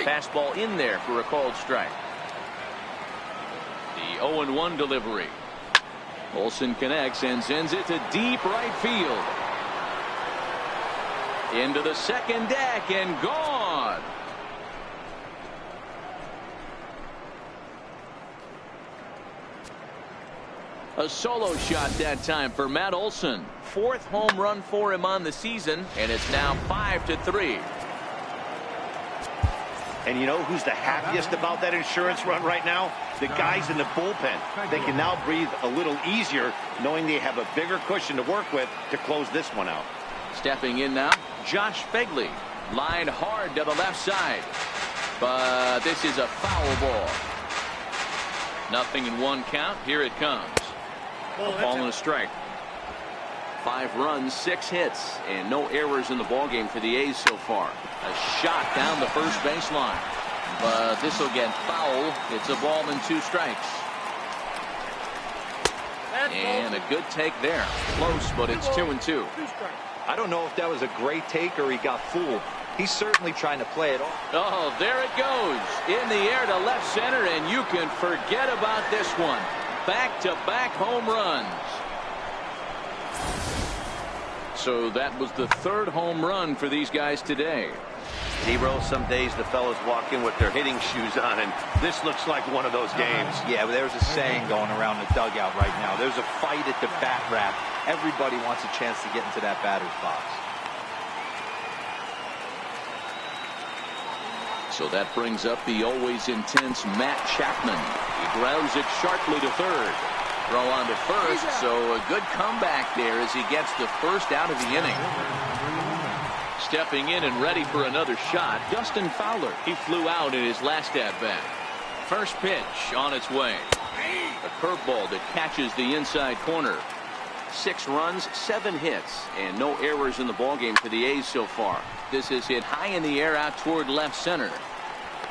Fastball in there for a called strike. The 0-1 delivery. Olson connects and sends it to deep right field. Into the second deck and gone. A solo shot that time for Matt Olson. 4th home run for him on the season, and it's now 5-3. And you know who's the happiest about that insurance run right now? The guys in the bullpen. They can now breathe a little easier knowing they have a bigger cushion to work with to close this one out. Stepping in now, Josh Begley. Lined hard to the left side. But this is a foul ball. Nothing in 1 count. Here it comes. A ball and a strike. 5 runs, 6 hits, and no errors in the ballgame for the A's so far. A shot down the first baseline. But this will get foul. It's a ball and 2 strikes. And a good take there. Close, but it's 2-2. I don't know if that was a great take or he got fooled. He's certainly trying to play it off. Oh, there it goes. In the air to left center, and you can forget about this one. Back-to-back home runs. So that was the 3rd home run for these guys today. Zero, some days the fellas walk in with their hitting shoes on, and this looks like one of those games. Yeah, but there's a saying going around the dugout right now. There's a fight at the bat rack. Everybody wants a chance to get into that batter's box. So that brings up the always intense Matt Chapman. He grounds it sharply to 3rd. Throw on to 1st, so a good comeback there as he gets the 1st out of the inning. Stepping in and ready for another shot, Dustin Fowler. He flew out in his last at-bat. First pitch on its way. A curveball that catches the inside corner. 6 runs, 7 hits, and no errors in the ballgame for the A's so far. This is hit high in the air out toward left center.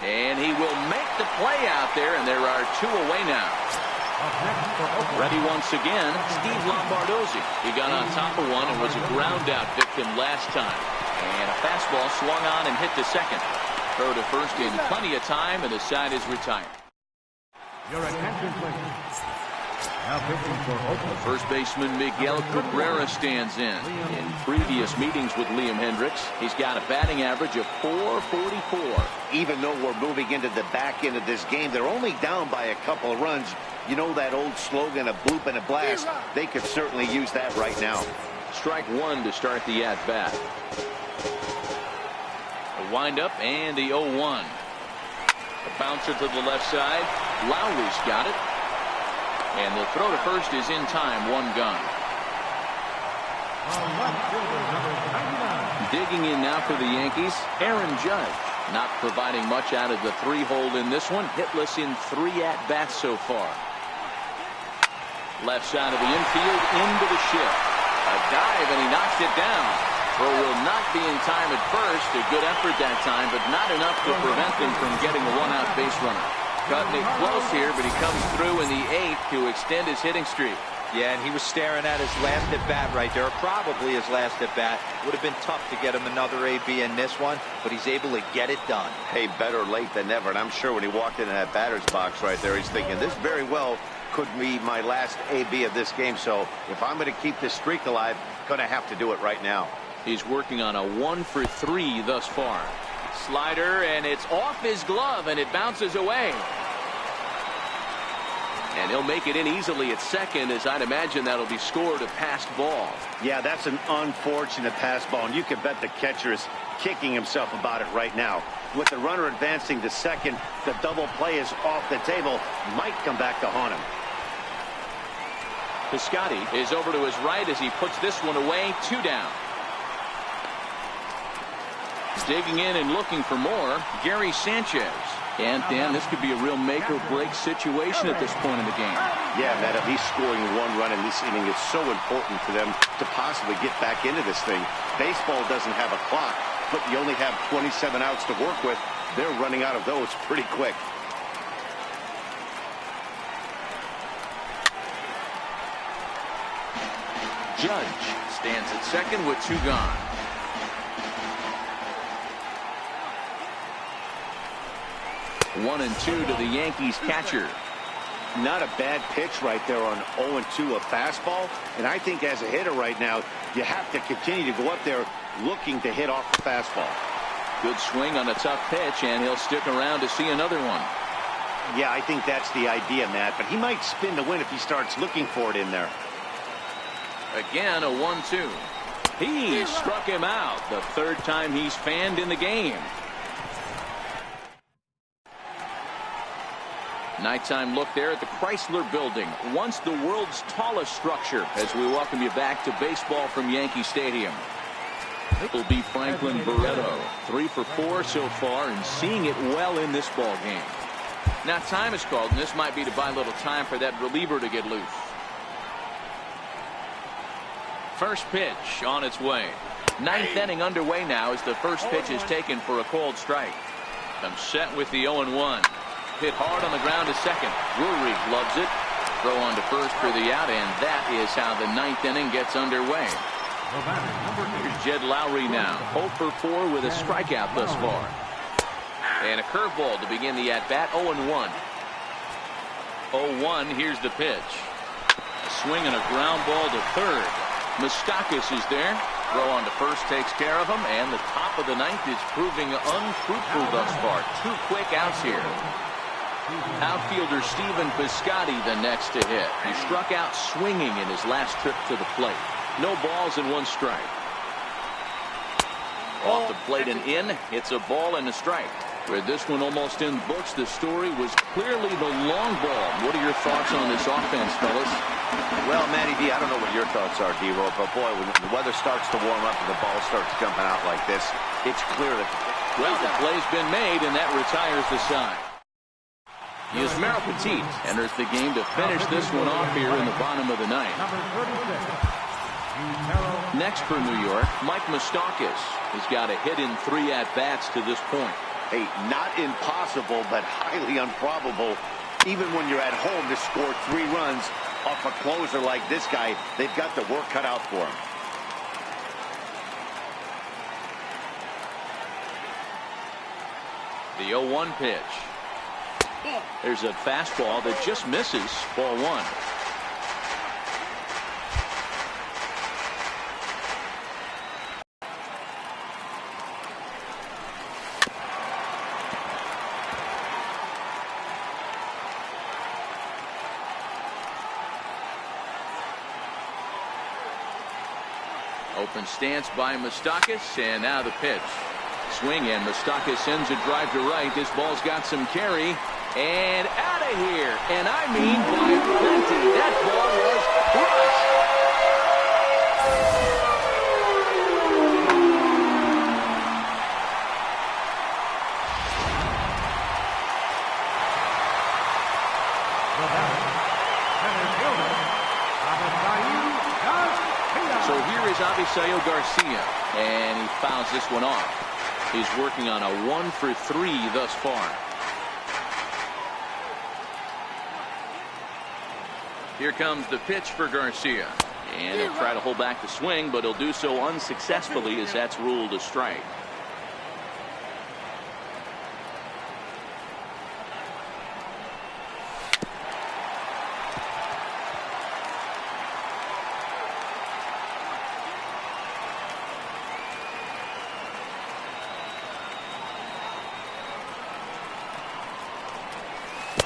And he will make the play out there, and there are 2 away now. Ready once again, Steve Lombardozzi. He got on top of one and was a ground out victim last time. And a fastball swung on and hit the second. Throw to first in plenty of time, and the side is retired. Your attention, please. Now pitching for Oakland. First baseman Miguel Cabrera stands in. In previous meetings with Liam Hendricks, he's got a batting average of .444. Even though we're moving into the back end of this game, they're only down by a couple of runs. You know that old slogan, a bloop and a blast? They could certainly use that right now. Strike 1 to start the at-bat. A windup and the 0-1. A bouncer to the left side. Lowry's got it. And the throw to first is in time. 1 gone. Digging in now for the Yankees, Aaron Judge. Not providing much out of the 3-hole in this one. Hitless in 3 at-bats so far. Left side of the infield into the shift. A dive, and he knocks it down. Throw will not be in time at first. A good effort that time, but not enough to prevent them from getting a 1-out base runner. Cutting it close here, but he comes through in the 8th to extend his hitting streak. Yeah, and he was staring at his last at-bat right there, probably his last at-bat. Would have been tough to get him another AB in this one, but he's able to get it done. Hey, better late than never, and I'm sure when he walked into that batter's box right there, he's thinking, this very well could be my last AB of this game, so if I'm going to keep this streak alive, going to have to do it right now. He's working on a 1-for-3 thus far. Slider, and it's off his glove, and it bounces away. And he'll make it in easily at second, as I'd imagine that'll be scored a passed ball. Yeah, that's an unfortunate pass ball, and you can bet the catcher is kicking himself about it right now. With the runner advancing to second, the double play is off the table. Might come back to haunt him. Piscotty is over to his right as he puts this one away. 2 down. Digging in and looking for more, Gary Sanchez. And, Dan, this could be a real make-or-break situation at this point in the game. Yeah, Matt, at least scoring 1 run in this inning is so important to them to possibly get back into this thing. Baseball doesn't have a clock, but you only have 27 outs to work with. They're running out of those pretty quick. Judge stands at second with 2 gone. One and 2 to the Yankees catcher. Not a bad pitch right there on 0-2, a fastball. And I think as a hitter right now, you have to continue to go up there looking to hit off the fastball. Good swing on a tough pitch, and he'll stick around to see another one. Yeah, I think that's the idea, Matt. But he might spin to win if he starts looking for it in there. Again, a 1-2. He struck him out. The 3rd time he's fanned in the game. Nighttime look there at the Chrysler Building, once the world's tallest structure, as we welcome you back to baseball from Yankee Stadium. It will be Franklin Barreto, 3 for 4 so far, and seeing it well in this ball game. Now time is called, and this might be to buy a little time for that reliever to get loose. First pitch on its way. 9th inning underway now as the first pitch is taken for a cold strike. I'm set with the 0-1. Hit hard on the ground to second. Drury gloves it. Throw on to first for the out, and that is how the 9th inning gets underway. Here's Jed Lowry now. 0 for 4 with a strikeout thus far. And a curveball to begin the at-bat. 0-1. 0-1. Here's the pitch. A swing and a ground ball to third. Moustakas is there. Throw on to first takes care of him, and the top of the 9th is proving unfruitful thus far. 2 quick outs here. Outfielder Stephen Piscotty the next to hit. He struck out swinging in his last trip to the plate. No balls and 1 strike. Off the plate and in. It's a ball and a strike. With this one almost in the books, the story was clearly the long ball. What are your thoughts on this offense, fellas? Well, Matty D, I don't know what your thoughts are, D-Roll, but boy, when the weather starts to warm up and the ball starts jumping out like this, it's clear that... Well, the play's been made, and that retires the side. Yusmeiro Petit enters the game to finish this one off here in the bottom of the 9th. Next for New York, Mike Moustakas has got a hit in 3 at-bats to this point. Hey, not impossible, but highly improbable. Even when you're at home to score 3 runs off a closer like this guy, they've got the work cut out for him. The 0-1 pitch. There's a fastball that just misses. Ball 1. Open stance by Moustakas, and now the pitch. Swing, and Moustakas sends a drive to right. This ball's got some carry. And out of here. And I mean by plenty. That ball was crushed. So here is Avisaíl Garcia, and he fouls this one off. He's working on a 1 for 3 thus far. Here comes the pitch for Garcia. And he'll try to hold back the swing, but he'll do so unsuccessfully as that's ruled a strike.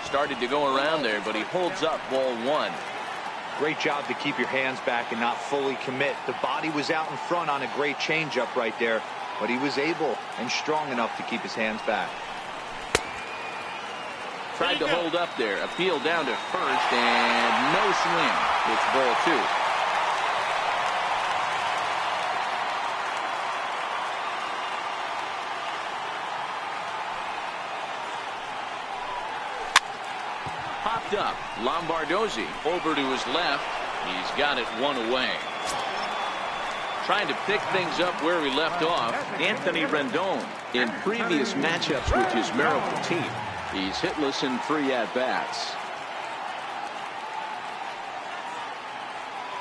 Started to go around there, but he holds up ball 1. Great job to keep your hands back and not fully commit. The body was out in front on a great changeup right there, but he was able and strong enough to keep his hands back. Tried to hold up there. Appeal down to first, and no swing. It's ball 2. Popped up. Lombardozzi over to his left. He's got it 1 away. Trying to pick things up where he left off, Anthony Rendon. In previous matchups with Yusmeiro Petit, he's hitless in 3 at-bats.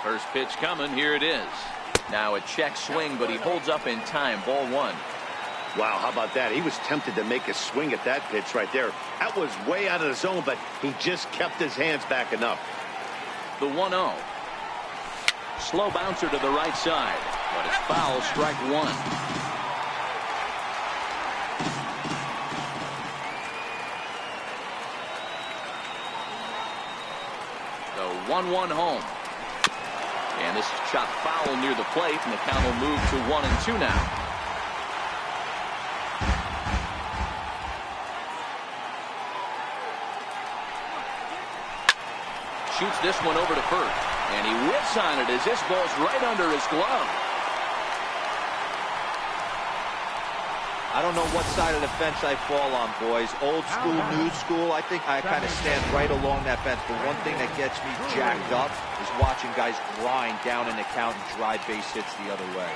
First pitch coming. Here it is. Now a check swing, but he holds up in time. Ball 1. Wow, how about that? He was tempted to make a swing at that pitch right there. That was way out of the zone, but he just kept his hands back enough. The 1-0. Slow bouncer to the right side, but it's foul. Strike 1. The 1-1 home. And this is shot foul near the plate, and the count will move to 1-2 now. Shoots this one over to first, and he whips on it as this ball's right under his glove. I don't know what side of the fence I fall on, boys. Old school, new school. I think I kind of stand right along that fence. But one thing that gets me jacked up is watching guys grind down in the count and drive base hits the other way.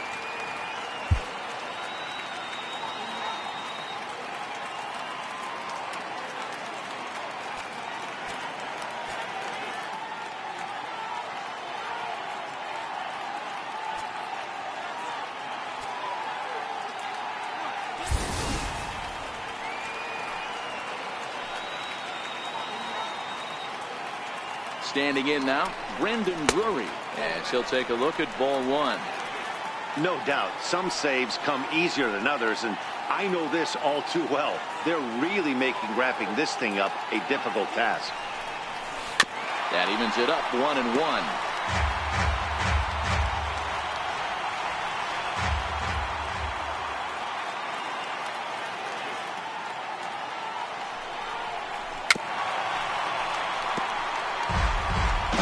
Standing in now, Brendan Drury, as he'll take a look at ball 1. No doubt, some saves come easier than others, and I know this all too well. They're really making wrapping this thing up a difficult task. That evens it up, 1-1.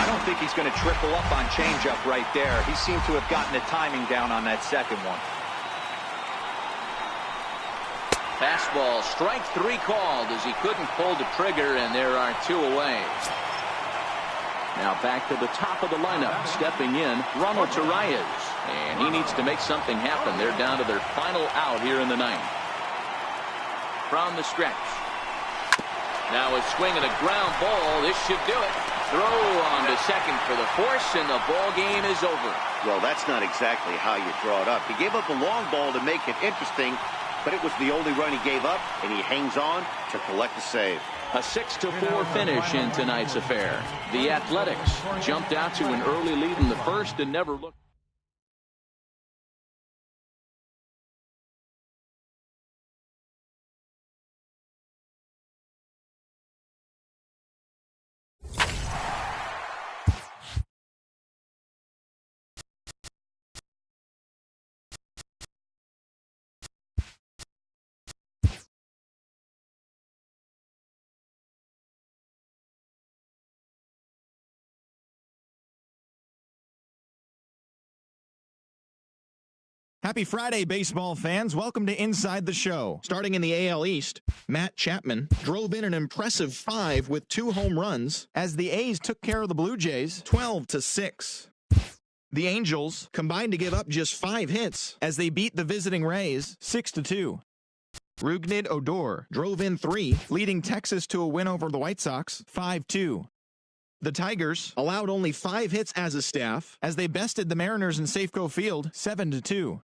I think he's going to triple up on changeup right there. He seemed to have gotten the timing down on that second one. Fastball, strike 3 called as he couldn't pull the trigger, and there are 2 away. Now back to the top of the lineup, stepping in, Ronald Torreyes, and he needs to make something happen. They're down to their final out here in the 9th. From the stretch. Now a swing and a ground ball. This should do it. Throw on to second for the force, and the ball game is over. Well, that's not exactly how you draw it up. He gave up a long ball to make it interesting, but it was the only run he gave up, and he hangs on to collect a save. A 6-4 finish in tonight's affair. The Athletics jumped out to an early lead in the first and never looked. Happy Friday, baseball fans. Welcome to Inside the Show. Starting in the AL East, Matt Chapman drove in an impressive 5 with 2 home runs as the A's took care of the Blue Jays 12-6. The Angels combined to give up just 5 hits as they beat the visiting Rays 6-2. Rougned Odor drove in 3, leading Texas to a win over the White Sox 5-2. The Tigers allowed only 5 hits as a staff as they bested the Mariners in Safeco Field 7-2.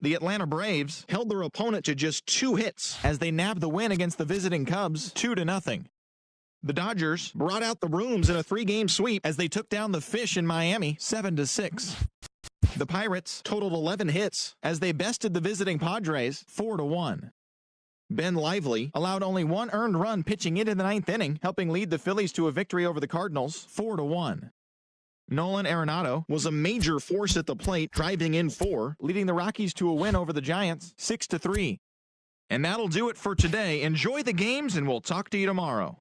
The Atlanta Braves held their opponent to just 2 hits as they nabbed the win against the visiting Cubs 2-0. The Dodgers brought out the rooms in a 3-game sweep as they took down the Fish in Miami 7-6. The Pirates totaled 11 hits as they bested the visiting Padres 4-1. Ben Lively allowed only 1 earned run pitching into the 9th inning, helping lead the Phillies to a victory over the Cardinals 4-1. Nolan Arenado was a major force at the plate, driving in 4, leading the Rockies to a win over the Giants 6-3. And that'll do it for today. Enjoy the games, and we'll talk to you tomorrow.